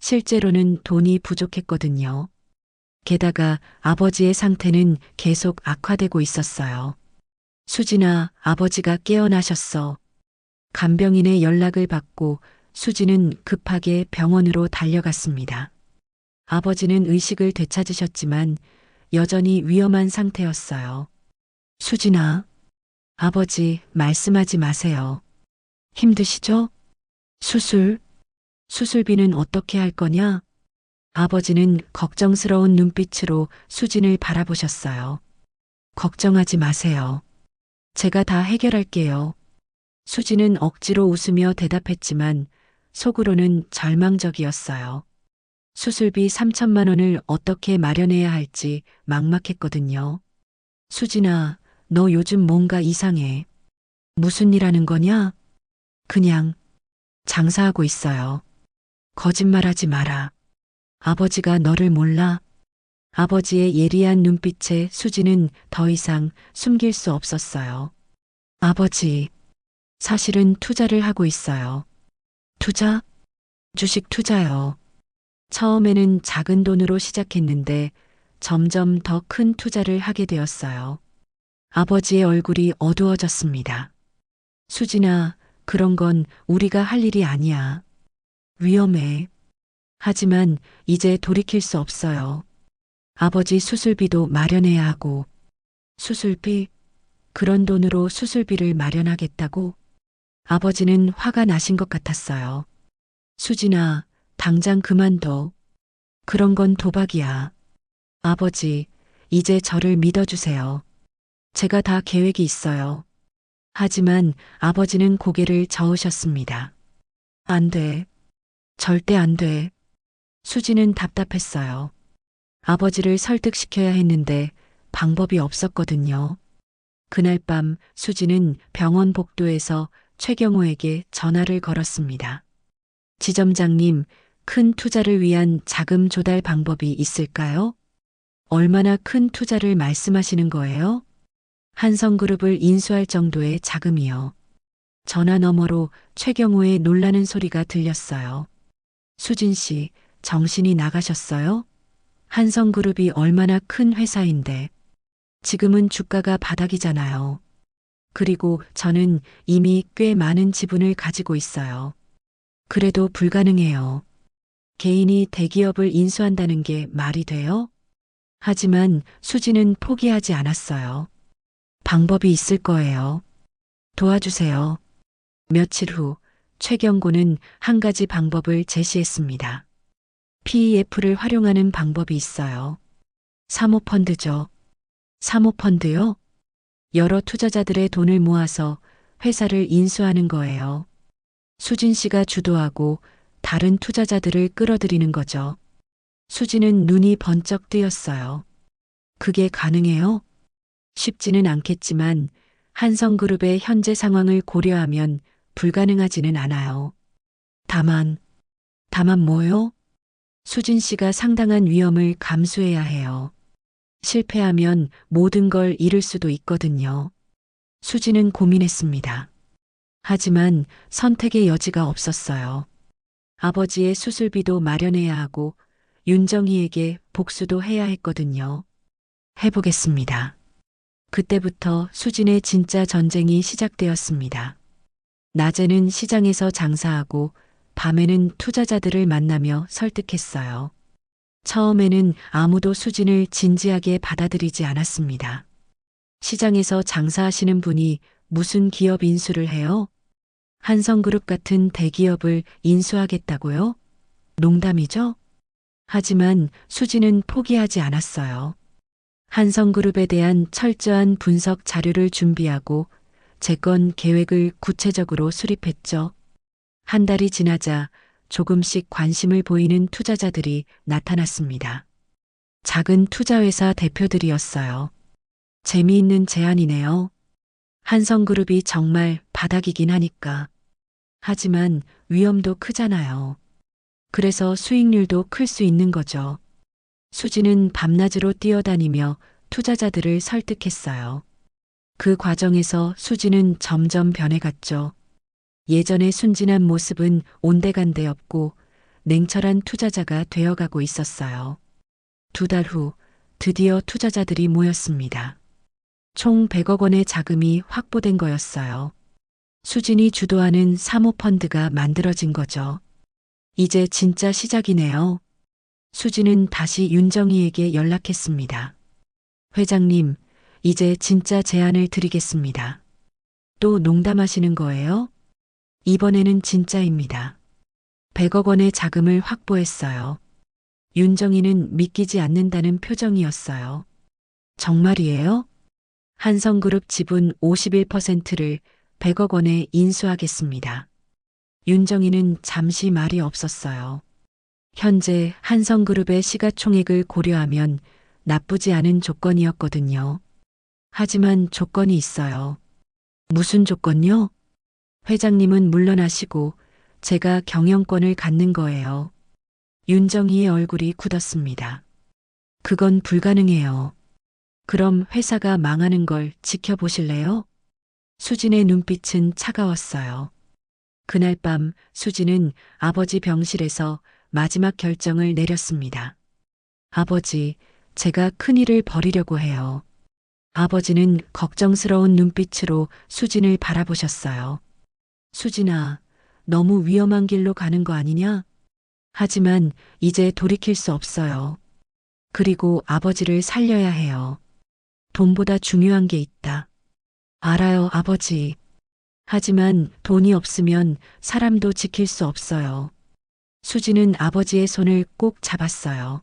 실제로는 돈이 부족했거든요. 게다가 아버지의 상태는 계속 악화되고 있었어요. 수진아, 아버지가 깨어나셨어. 간병인의 연락을 받고 수진은 급하게 병원으로 달려갔습니다. 아버지는 의식을 되찾으셨지만 여전히 위험한 상태였어요. 수진아, 아버지 말씀하지 마세요. 힘드시죠? 수술비는 어떻게 할 거냐? 아버지는 걱정스러운 눈빛으로 수진을 바라보셨어요. 걱정하지 마세요. 제가 다 해결할게요. 수진은 억지로 웃으며 대답했지만 속으로는 절망적이었어요. 수술비 3천만 원을 어떻게 마련해야 할지 막막했거든요. 수진아, 너 요즘 뭔가 이상해. 무슨 일 하는 거냐? 그냥 장사하고 있어요. 거짓말하지 마라. 아버지가 너를 몰라? 아버지의 예리한 눈빛에 수진은 더 이상 숨길 수 없었어요. 아버지, 사실은 투자를 하고 있어요. 투자? 주식 투자요. 처음에는 작은 돈으로 시작했는데 점점 더 큰 투자를 하게 되었어요. 아버지의 얼굴이 어두워졌습니다. 수진아, 그런 건 우리가 할 일이 아니야. 위험해. 하지만 이제 돌이킬 수 없어요. 아버지 수술비도 마련해야 하고. 수술비? 그런 돈으로 수술비를 마련하겠다고? 아버지는 화가 나신 것 같았어요. 수진아, 당장 그만둬. 그런 건 도박이야. 아버지, 이제 저를 믿어주세요. 제가 다 계획이 있어요. 하지만 아버지는 고개를 저으셨습니다. 안 돼. 절대 안 돼. 수지는 답답했어요. 아버지를 설득시켜야 했는데 방법이 없었거든요. 그날 밤 수지는 병원 복도에서 최경호에게 전화를 걸었습니다. 지점장님, 큰 투자를 위한 자금 조달 방법이 있을까요? 얼마나 큰 투자를 말씀하시는 거예요? 한성그룹을 인수할 정도의 자금이요. 전화 너머로 최경호의 놀라는 소리가 들렸어요. 수진 씨, 정신이 나가셨어요? 한성그룹이 얼마나 큰 회사인데. 지금은 주가가 바닥이잖아요. 그리고 저는 이미 꽤 많은 지분을 가지고 있어요. 그래도 불가능해요. 개인이 대기업을 인수한다는 게 말이 돼요? 하지만 수지는 포기하지 않았어요. 방법이 있을 거예요. 도와주세요. 며칠 후 최경고는 한 가지 방법을 제시했습니다. PEF를 활용하는 방법이 있어요. 사모펀드죠. 사모펀드요? 여러 투자자들의 돈을 모아서 회사를 인수하는 거예요. 수진 씨가 주도하고 다른 투자자들을 끌어들이는 거죠. 수지는 눈이 번쩍 뜨였어요. 그게 가능해요? 쉽지는 않겠지만 한성그룹의 현재 상황을 고려하면 불가능하지는 않아요. 다만 뭐요? 수진 씨가 상당한 위험을 감수해야 해요. 실패하면 모든 걸 잃을 수도 있거든요. 수지는 고민했습니다. 하지만 선택의 여지가 없었어요. 아버지의 수술비도 마련해야 하고 윤정희에게 복수도 해야 했거든요. 해보겠습니다. 그때부터 수진의 진짜 전쟁이 시작되었습니다. 낮에는 시장에서 장사하고 밤에는 투자자들을 만나며 설득했어요. 처음에는 아무도 수진을 진지하게 받아들이지 않았습니다. 시장에서 장사하시는 분이 무슨 기업 인수를 해요? 한성그룹 같은 대기업을 인수하겠다고요? 농담이죠? 하지만 수진은 포기하지 않았어요. 한성그룹에 대한 철저한 분석 자료를 준비하고 재건 계획을 구체적으로 수립했죠. 한 달이 지나자 조금씩 관심을 보이는 투자자들이 나타났습니다. 작은 투자회사 대표들이었어요. 재미있는 제안이네요. 한성그룹이 정말 바닥이긴 하니까. 하지만 위험도 크잖아요. 그래서 수익률도 클 수 있는 거죠. 수지는 밤낮으로 뛰어다니며 투자자들을 설득했어요. 그 과정에서 수지는 점점 변해갔죠. 예전의 순진한 모습은 온데간데 없고 냉철한 투자자가 되어가고 있었어요. 2달 후 드디어 투자자들이 모였습니다. 총 100억 원의 자금이 확보된 거였어요. 수진이 주도하는 사모펀드가 만들어진 거죠. 이제 진짜 시작이네요. 수진은 다시 윤정희에게 연락했습니다. 회장님, 이제 진짜 제안을 드리겠습니다. 또 농담하시는 거예요? 이번에는 진짜입니다. 100억 원의 자금을 확보했어요. 윤정희는 믿기지 않는다는 표정이었어요. 정말이에요? 한성그룹 지분 51%를 100억 원에 인수하겠습니다. 윤정희는 잠시 말이 없었어요. 현재 한성그룹의 시가총액을 고려하면 나쁘지 않은 조건이었거든요. 하지만 조건이 있어요. 무슨 조건요? 회장님은 물러나시고 제가 경영권을 갖는 거예요. 윤정희의 얼굴이 굳었습니다. 그건 불가능해요. 그럼 회사가 망하는 걸 지켜보실래요? 수진의 눈빛은 차가웠어요. 그날 밤 수진은 아버지 병실에서 마지막 결정을 내렸습니다. 아버지, 제가 큰일을 벌이려고 해요. 아버지는 걱정스러운 눈빛으로 수진을 바라보셨어요. 수진아, 너무 위험한 길로 가는 거 아니냐? 하지만 이제 돌이킬 수 없어요. 그리고 아버지를 살려야 해요. 돈보다 중요한 게 있다. 알아요, 아버지. 하지만 돈이 없으면 사람도 지킬 수 없어요. 수지는 아버지의 손을 꼭 잡았어요.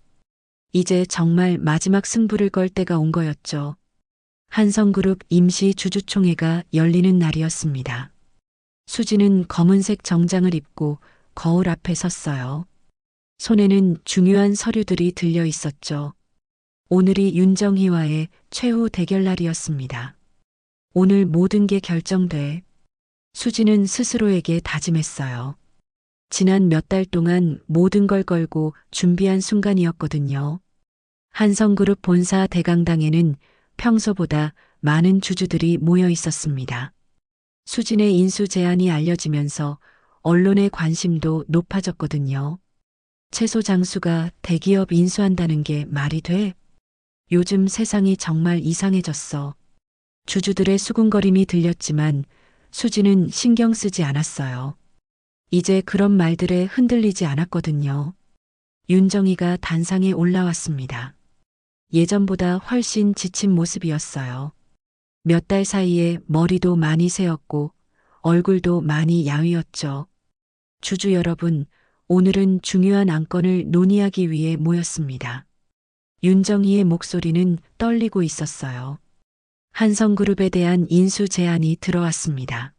이제 정말 마지막 승부를 걸 때가 온 거였죠. 한성그룹 임시 주주총회가 열리는 날이었습니다. 수지는 검은색 정장을 입고 거울 앞에 섰어요. 손에는 중요한 서류들이 들려 있었죠. 오늘이 윤정희와의 최후 대결 날이었습니다. 오늘 모든 게 결정돼. 수지는 스스로에게 다짐했어요. 지난 몇 달 동안 모든 걸 걸고 준비한 순간이었거든요. 한성그룹 본사 대강당에는 평소보다 많은 주주들이 모여 있었습니다. 수진의 인수 제안이 알려지면서 언론의 관심도 높아졌거든요. 채소 장수가 대기업 인수한다는 게 말이 돼? 요즘 세상이 정말 이상해졌어. 주주들의 수군거림이 들렸지만 수지는 신경 쓰지 않았어요. 이제 그런 말들에 흔들리지 않았거든요. 윤정희가 단상에 올라왔습니다. 예전보다 훨씬 지친 모습이었어요. 몇 달 사이에 머리도 많이 새었고 얼굴도 많이 야위었죠. 주주 여러분, 오늘은 중요한 안건을 논의하기 위해 모였습니다. 윤정희의 목소리는 떨리고 있었어요. 한성그룹에 대한 인수 제안이 들어왔습니다.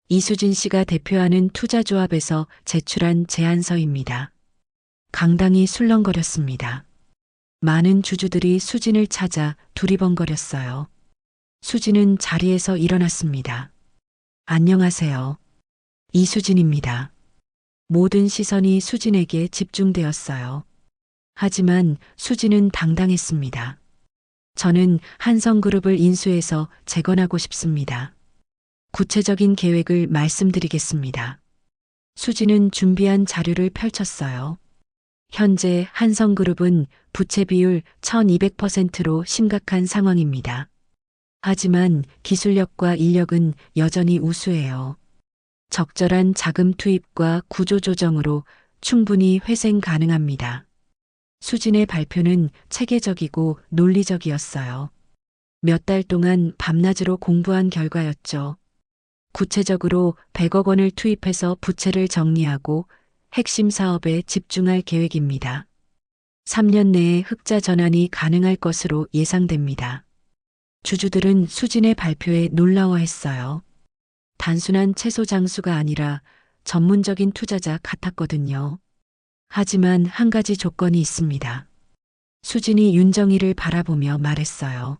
이수진 씨가 대표하는 투자조합에서 제출한 제안서입니다. 강당이 술렁거렸습니다. 많은 주주들이 수진을 찾아 두리번거렸어요. 수진은 자리에서 일어났습니다. 안녕하세요. 이수진입니다. 모든 시선이 수진에게 집중되었어요. 하지만 수진은 당당했습니다. 저는 한성그룹을 인수해서 재건하고 싶습니다. 구체적인 계획을 말씀드리겠습니다. 수진은 준비한 자료를 펼쳤어요. 현재 한성그룹은 부채 비율 1200%로 심각한 상황입니다. 하지만 기술력과 인력은 여전히 우수해요. 적절한 자금 투입과 구조 조정으로 충분히 회생 가능합니다. 수진의 발표는 체계적이고 논리적이었어요. 몇 달 동안 밤낮으로 공부한 결과였죠. 구체적으로 100억 원을 투입해서 부채를 정리하고 핵심 사업에 집중할 계획입니다. 3년 내에 흑자 전환이 가능할 것으로 예상됩니다. 주주들은 수진의 발표에 놀라워했어요. 단순한 채소 장수가 아니라 전문적인 투자자 같았거든요. 하지만 한 가지 조건이 있습니다. 수진이 윤정희를 바라보며 말했어요.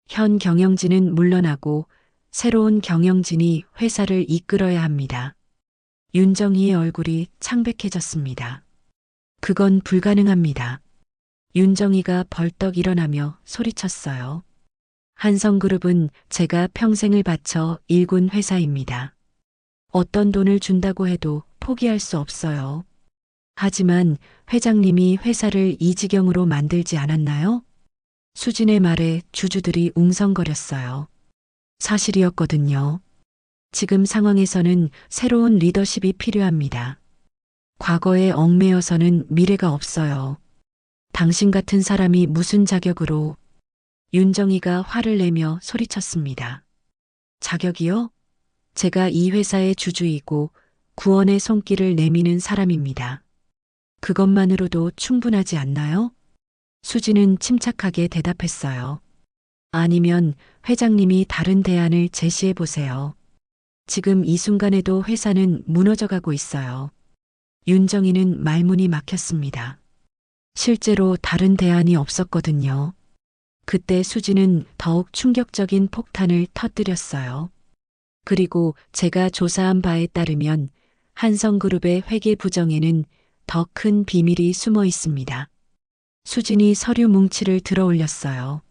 현 경영진은 물러나고 새로운 경영진이 회사를 이끌어야 합니다. 윤정희의 얼굴이 창백해졌습니다. 그건 불가능합니다. 윤정희가 벌떡 일어나며 소리쳤어요. 한성그룹은 제가 평생을 바쳐 일군 회사입니다. 어떤 돈을 준다고 해도 포기할 수 없어요. 하지만 회장님이 회사를 이 지경으로 만들지 않았나요? 수진의 말에 주주들이 웅성거렸어요. 사실이었거든요. 지금 상황에서는 새로운 리더십이 필요합니다. 과거에 얽매여서는 미래가 없어요. 당신 같은 사람이 무슨 자격으로? 윤정희가 화를 내며 소리쳤습니다. 자격이요? 제가 이 회사의 주주이고 구원의 손길을 내미는 사람입니다. 그것만으로도 충분하지 않나요? 수지는 침착하게 대답했어요. 아니면 회장님이 다른 대안을 제시해 보세요. 지금 이 순간에도 회사는 무너져가고 있어요. 윤정희는 말문이 막혔습니다. 실제로 다른 대안이 없었거든요. 그때 수지는 더욱 충격적인 폭탄을 터뜨렸어요. 그리고 제가 조사한 바에 따르면 한성그룹의 회계 부정에는 더 큰 비밀이 숨어 있습니다. 수진이 서류 뭉치를 들어 올렸어요.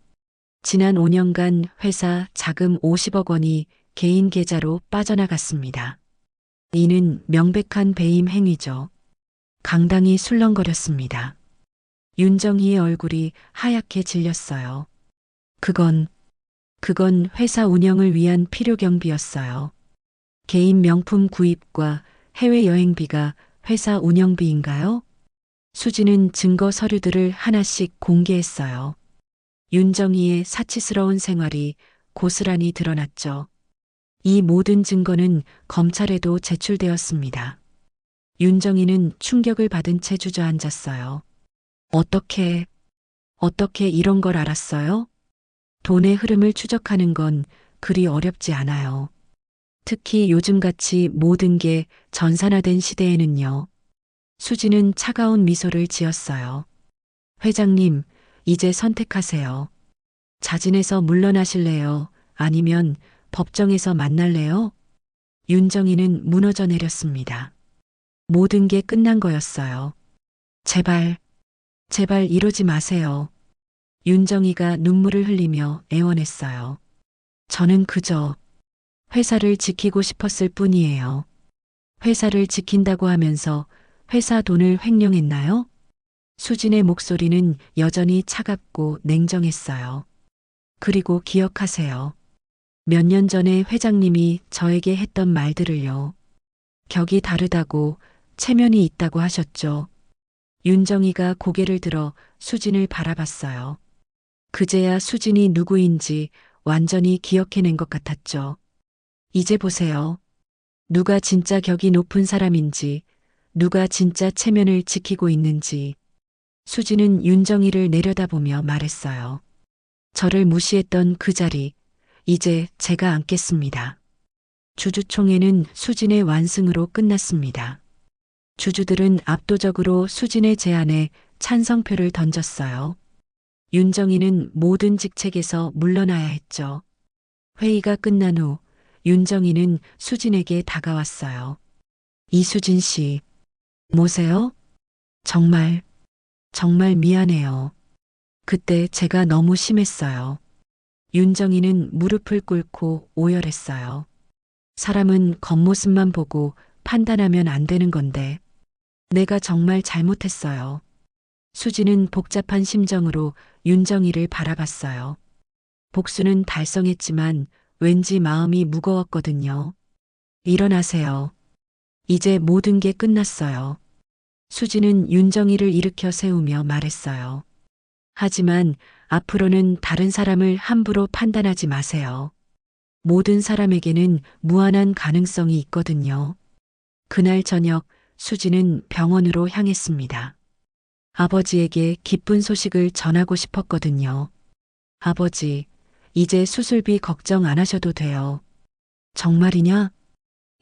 지난 5년간 회사 자금 50억 원이 개인 계좌로 빠져나갔습니다. 이는 명백한 배임 행위죠. 강당이 술렁거렸습니다. 윤정희의 얼굴이 하얗게 질렸어요. 그건 회사 운영을 위한 필요 경비였어요. 개인 명품 구입과 해외여행비가 회사 운영비인가요? 수지는 증거 서류들을 하나씩 공개했어요. 윤정희의 사치스러운 생활이 고스란히 드러났죠. 이 모든 증거는 검찰에도 제출되었습니다. 윤정이는 충격을 받은 채 주저앉았어요. 어떻게 이런 걸 알았어요? 돈의 흐름을 추적하는 건 그리 어렵지 않아요. 특히 요즘같이 모든 게 전산화된 시대에는요. 수지는 차가운 미소를 지었어요. 회장님, 이제 선택하세요. 자진해서 물러나실래요? 아니면 법정에서 만날래요? 윤정이는 무너져 내렸습니다. 모든 게 끝난 거였어요. 제발, 제발 이러지 마세요. 윤정이가 눈물을 흘리며 애원했어요. 저는 그저 회사를 지키고 싶었을 뿐이에요. 회사를 지킨다고 하면서 회사 돈을 횡령했나요? 수진의 목소리는 여전히 차갑고 냉정했어요. 그리고 기억하세요. 몇 년 전에 회장님이 저에게 했던 말들을요. 격이 다르다고 체면이 있다고 하셨죠. 윤정이가 고개를 들어 수진을 바라봤어요. 그제야 수진이 누구인지 완전히 기억해낸 것 같았죠. 이제 보세요. 누가 진짜 격이 높은 사람인지, 누가 진짜 체면을 지키고 있는지. 수진은 윤정이를 내려다보며 말했어요. 저를 무시했던 그 자리, 이제 제가 앉겠습니다. 주주총회는 수진의 완승으로 끝났습니다. 주주들은 압도적으로 수진의 제안에 찬성표를 던졌어요. 윤정이는 모든 직책에서 물러나야 했죠. 회의가 끝난 후 윤정이는 수진에게 다가왔어요. 이수진 씨, 뭐세요? 정말, 정말 미안해요. 그때 제가 너무 심했어요. 윤정이는 무릎을 꿇고 오열했어요. 사람은 겉모습만 보고 판단하면 안 되는 건데, 내가 정말 잘못했어요. 수지는 복잡한 심정으로 윤정이를 바라봤어요. 복수는 달성했지만 왠지 마음이 무거웠거든요. 일어나세요. 이제 모든 게 끝났어요. 수지는 윤정이를 일으켜 세우며 말했어요. 하지만 앞으로는 다른 사람을 함부로 판단하지 마세요. 모든 사람에게는 무한한 가능성이 있거든요. 그날 저녁 수지는 병원으로 향했습니다. 아버지에게 기쁜 소식을 전하고 싶었거든요. 아버지, 이제 수술비 걱정 안 하셔도 돼요. 정말이냐?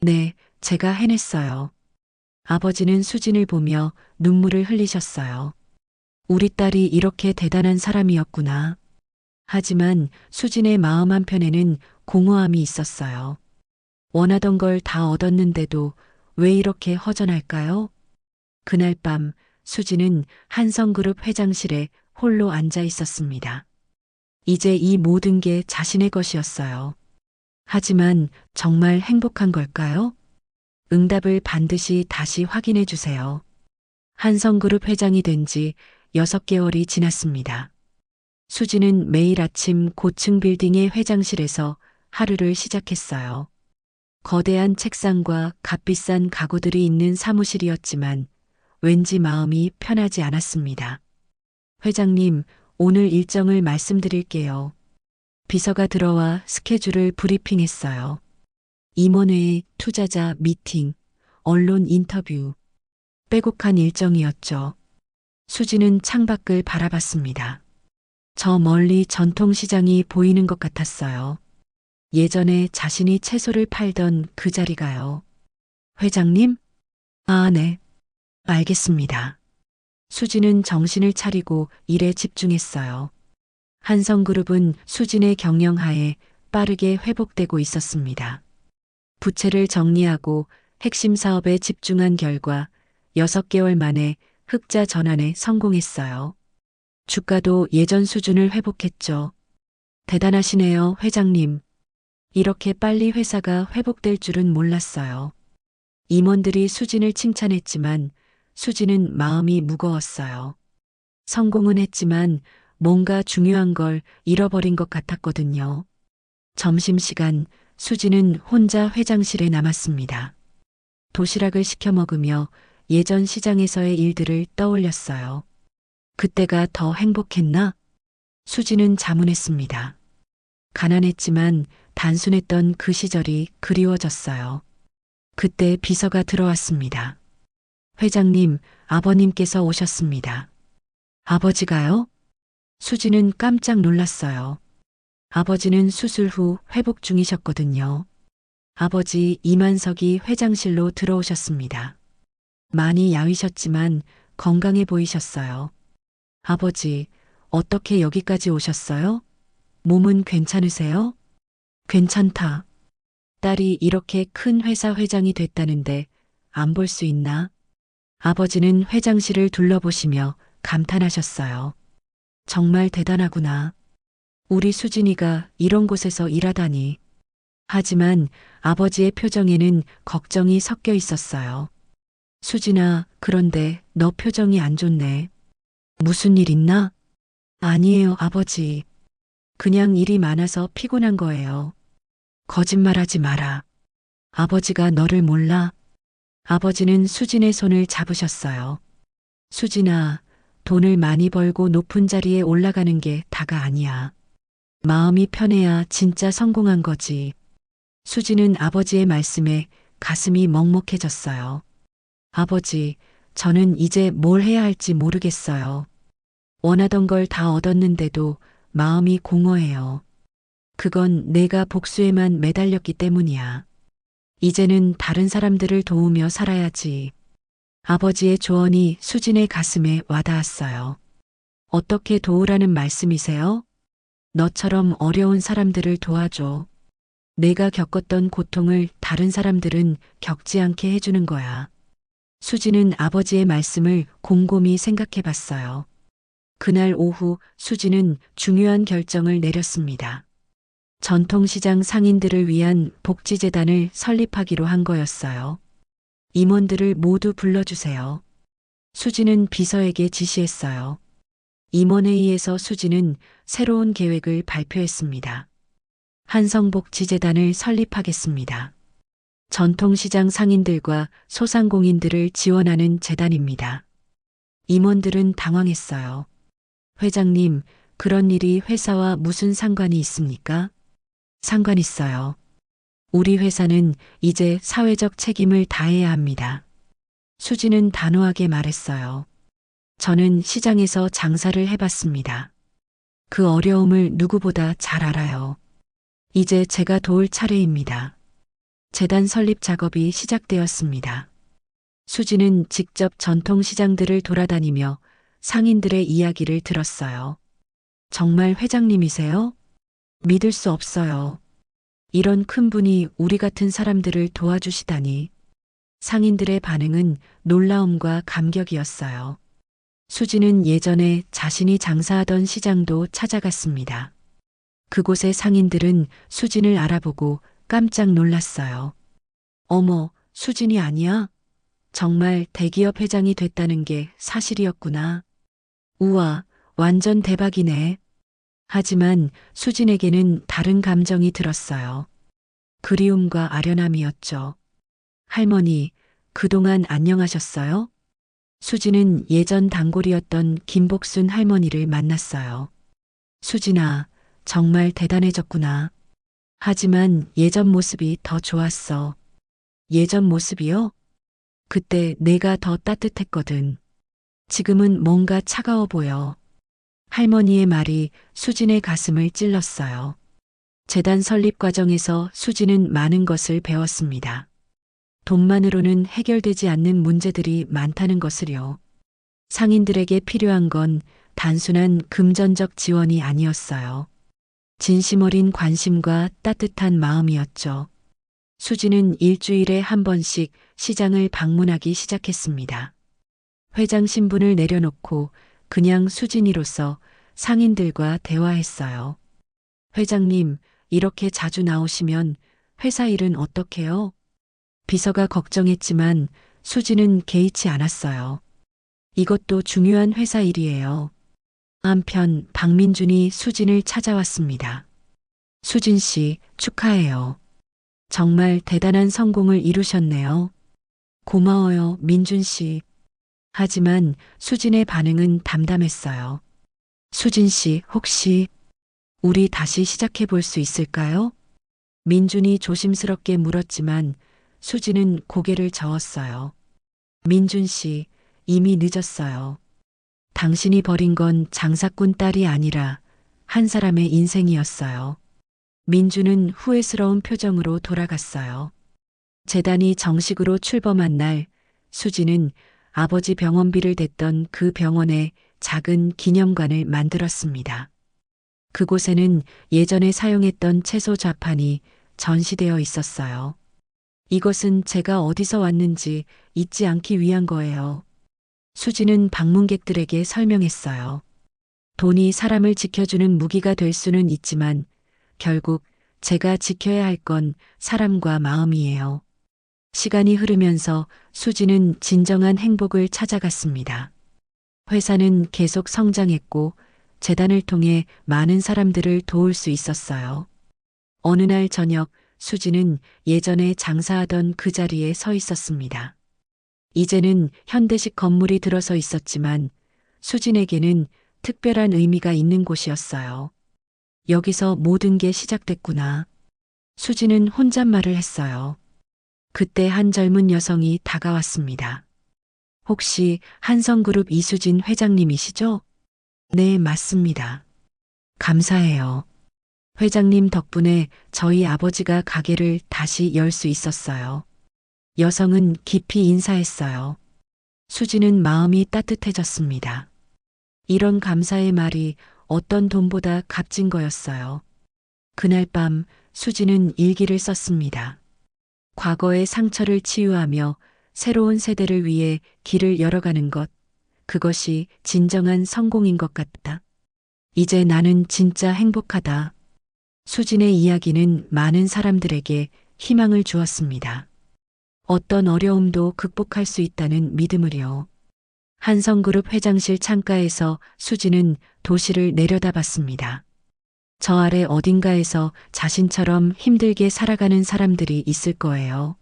네, 제가 해냈어요. 아버지는 수진을 보며 눈물을 흘리셨어요. 우리 딸이 이렇게 대단한 사람이었구나. 하지만 수진의 마음 한편에는 공허함이 있었어요. 원하던 걸 다 얻었는데도 왜 이렇게 허전할까요? 그날 밤 수진은 한성그룹 회장실에 홀로 앉아 있었습니다. 이제 이 모든 게 자신의 것이었어요. 하지만 정말 행복한 걸까요? 응답을 반드시 다시 확인해 주세요. 한성그룹 회장이 된 지 6개월이 지났습니다. 수지는 매일 아침 고층 빌딩의 회장실에서 하루를 시작했어요. 거대한 책상과 값비싼 가구들이 있는 사무실이었지만 왠지 마음이 편하지 않았습니다. 회장님, 오늘 일정을 말씀드릴게요. 비서가 들어와 스케줄을 브리핑했어요. 임원회의, 투자자 미팅, 언론 인터뷰. 빼곡한 일정이었죠. 수지는 창밖을 바라봤습니다. 저 멀리 전통시장이 보이는 것 같았어요. 예전에 자신이 채소를 팔던 그 자리가요. 회장님? 아, 네. 알겠습니다. 수지는 정신을 차리고 일에 집중했어요. 한성그룹은 수진의 경영하에 빠르게 회복되고 있었습니다. 부채를 정리하고 핵심 사업에 집중한 결과 6개월 만에 흑자 전환에 성공했어요. 주가도 예전 수준을 회복했죠. 대단하시네요, 회장님. 이렇게 빨리 회사가 회복될 줄은 몰랐어요. 임원들이 수진을 칭찬했지만 수진은 마음이 무거웠어요. 성공은 했지만 뭔가 중요한 걸 잃어버린 것 같았거든요. 점심시간 수진은 혼자 회장실에 남았습니다. 도시락을 시켜 먹으며 예전 시장에서의 일들을 떠올렸어요. 그때가 더 행복했나? 수진은 자문했습니다. 가난했지만 단순했던 그 시절이 그리워졌어요. 그때 비서가 들어왔습니다. 회장님, 아버님께서 오셨습니다. 아버지가요? 수지는 깜짝 놀랐어요. 아버지는 수술 후 회복 중이셨거든요. 아버지 이만석이 회장실로 들어오셨습니다. 많이 야위셨지만 건강해 보이셨어요. 아버지, 어떻게 여기까지 오셨어요? 몸은 괜찮으세요? 괜찮다. 딸이 이렇게 큰 회사 회장이 됐다는데 안 볼 수 있나? 아버지는 회장실을 둘러보시며 감탄하셨어요. 정말 대단하구나. 우리 수진이가 이런 곳에서 일하다니. 하지만 아버지의 표정에는 걱정이 섞여 있었어요. 수진아, 그런데 너 표정이 안 좋네. 무슨 일 있나? 아니에요, 아버지. 그냥 일이 많아서 피곤한 거예요. 거짓말하지 마라. 아버지가 너를 몰라? 아버지는 수진의 손을 잡으셨어요. 수진아, 돈을 많이 벌고 높은 자리에 올라가는 게 다가 아니야. 마음이 편해야 진짜 성공한 거지. 수진은 아버지의 말씀에 가슴이 먹먹해졌어요. 아버지, 저는 이제 뭘 해야 할지 모르겠어요. 원하던 걸 다 얻었는데도 마음이 공허해요. 그건 내가 복수에만 매달렸기 때문이야. 이제는 다른 사람들을 도우며 살아야지. 아버지의 조언이 수진의 가슴에 와닿았어요. 어떻게 도우라는 말씀이세요? 너처럼 어려운 사람들을 도와줘. 내가 겪었던 고통을 다른 사람들은 겪지 않게 해주는 거야. 수진은 아버지의 말씀을 곰곰이 생각해 봤어요. 그날 오후 수진은 중요한 결정을 내렸습니다. 전통시장 상인들을 위한 복지재단을 설립하기로 한 거였어요. 임원들을 모두 불러주세요. 수진은 비서에게 지시했어요. 임원회의에서 수진은 새로운 계획을 발표했습니다. 한성복지재단을 설립하겠습니다. 전통시장 상인들과 소상공인들을 지원하는 재단입니다. 임원들은 당황했어요. 회장님, 그런 일이 회사와 무슨 상관이 있습니까? 상관 있어요. 우리 회사는 이제 사회적 책임을 다해야 합니다. 수지는 단호하게 말했어요. 저는 시장에서 장사를 해봤습니다. 그 어려움을 누구보다 잘 알아요. 이제 제가 도울 차례입니다. 재단 설립 작업이 시작되었습니다. 수지는 직접 전통시장들을 돌아다니며 상인들의 이야기를 들었어요. 정말 회장님이세요? 믿을 수 없어요. 이런 큰 분이 우리 같은 사람들을 도와주시다니. 상인들의 반응은 놀라움과 감격이었어요. 수지는 예전에 자신이 장사하던 시장도 찾아갔습니다. 그곳의 상인들은 수진을 알아보고 깜짝 놀랐어요. 어머, 수진이 아니야? 정말 대기업 회장이 됐다는 게 사실이었구나. 우와, 완전 대박이네. 하지만 수진에게는 다른 감정이 들었어요. 그리움과 아련함이었죠. 할머니, 그동안 안녕하셨어요? 수진은 예전 단골이었던 김복순 할머니를 만났어요. 수진아, 정말 대단해졌구나. 하지만 예전 모습이 더 좋았어. 예전 모습이요? 그때 내가 더 따뜻했거든. 지금은 뭔가 차가워 보여. 할머니의 말이 수진의 가슴을 찔렀어요. 재단 설립 과정에서 수진은 많은 것을 배웠습니다. 돈만으로는 해결되지 않는 문제들이 많다는 것을요. 상인들에게 필요한 건 단순한 금전적 지원이 아니었어요. 진심 어린 관심과 따뜻한 마음이었죠. 수진은 일주일에 한 번씩 시장을 방문하기 시작했습니다. 회장 신분을 내려놓고 그냥 수진이로서 상인들과 대화했어요. 회장님, 이렇게 자주 나오시면 회사 일은 어떡해요? 비서가 걱정했지만 수진은 개의치 않았어요. 이것도 중요한 회사 일이에요. 한편 박민준이 수진을 찾아왔습니다. 수진 씨, 축하해요. 정말 대단한 성공을 이루셨네요. 고마워요, 민준 씨. 하지만 수진의 반응은 담담했어요. 수진 씨, 혹시 우리 다시 시작해 볼 수 있을까요? 민준이 조심스럽게 물었지만 수진은 고개를 저었어요. 민준 씨, 이미 늦었어요. 당신이 버린 건 장사꾼 딸이 아니라 한 사람의 인생이었어요. 민주는 후회스러운 표정으로 돌아갔어요. 재단이 정식으로 출범한 날, 수지는 아버지 병원비를 댔던 그 병원에 작은 기념관을 만들었습니다. 그곳에는 예전에 사용했던 채소 좌판이 전시되어 있었어요. 이것은 제가 어디서 왔는지 잊지 않기 위한 거예요. 수지는 방문객들에게 설명했어요. 돈이 사람을 지켜주는 무기가 될 수는 있지만 결국 제가 지켜야 할 건 사람과 마음이에요. 시간이 흐르면서 수지는 진정한 행복을 찾아갔습니다. 회사는 계속 성장했고 재단을 통해 많은 사람들을 도울 수 있었어요. 어느 날 저녁 수지는 예전에 장사하던 그 자리에 서 있었습니다. 이제는 현대식 건물이 들어서 있었지만 수진에게는 특별한 의미가 있는 곳이었어요. 여기서 모든 게 시작됐구나. 수지는 혼잣말을 했어요. 그때 한 젊은 여성이 다가왔습니다. 혹시 한성그룹 이수진 회장님이시죠? 네, 맞습니다. 감사해요. 회장님 덕분에 저희 아버지가 가게를 다시 열 수 있었어요. 여성은 깊이 인사했어요. 수지는 마음이 따뜻해졌습니다. 이런 감사의 말이 어떤 돈보다 값진 거였어요. 그날 밤 수지는 일기를 썼습니다. 과거의 상처를 치유하며 새로운 세대를 위해 길을 열어가는 것, 그것이 진정한 성공인 것 같다. 이제 나는 진짜 행복하다. 수진의 이야기는 많은 사람들에게 희망을 주었습니다. 어떤 어려움도 극복할 수 있다는 믿음을요. 한성그룹 회장실 창가에서 수지는 도시를 내려다봤습니다. 저 아래 어딘가에서 자신처럼 힘들게 살아가는 사람들이 있을 거예요.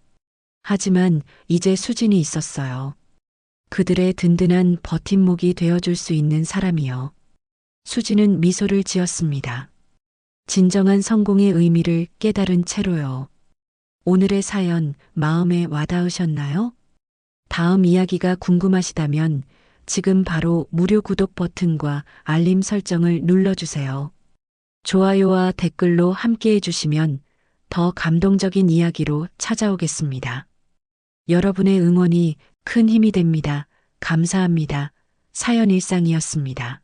하지만 이제 수진이 있었어요. 그들의 든든한 버팀목이 되어줄 수 있는 사람이요. 수지는 미소를 지었습니다. 진정한 성공의 의미를 깨달은 채로요. 오늘의 사연 마음에 와닿으셨나요? 다음 이야기가 궁금하시다면 지금 바로 무료 구독 버튼과 알림 설정을 눌러주세요. 좋아요와 댓글로 함께 해주시면 더 감동적인 이야기로 찾아오겠습니다. 여러분의 응원이 큰 힘이 됩니다. 감사합니다. 사연일상이었습니다.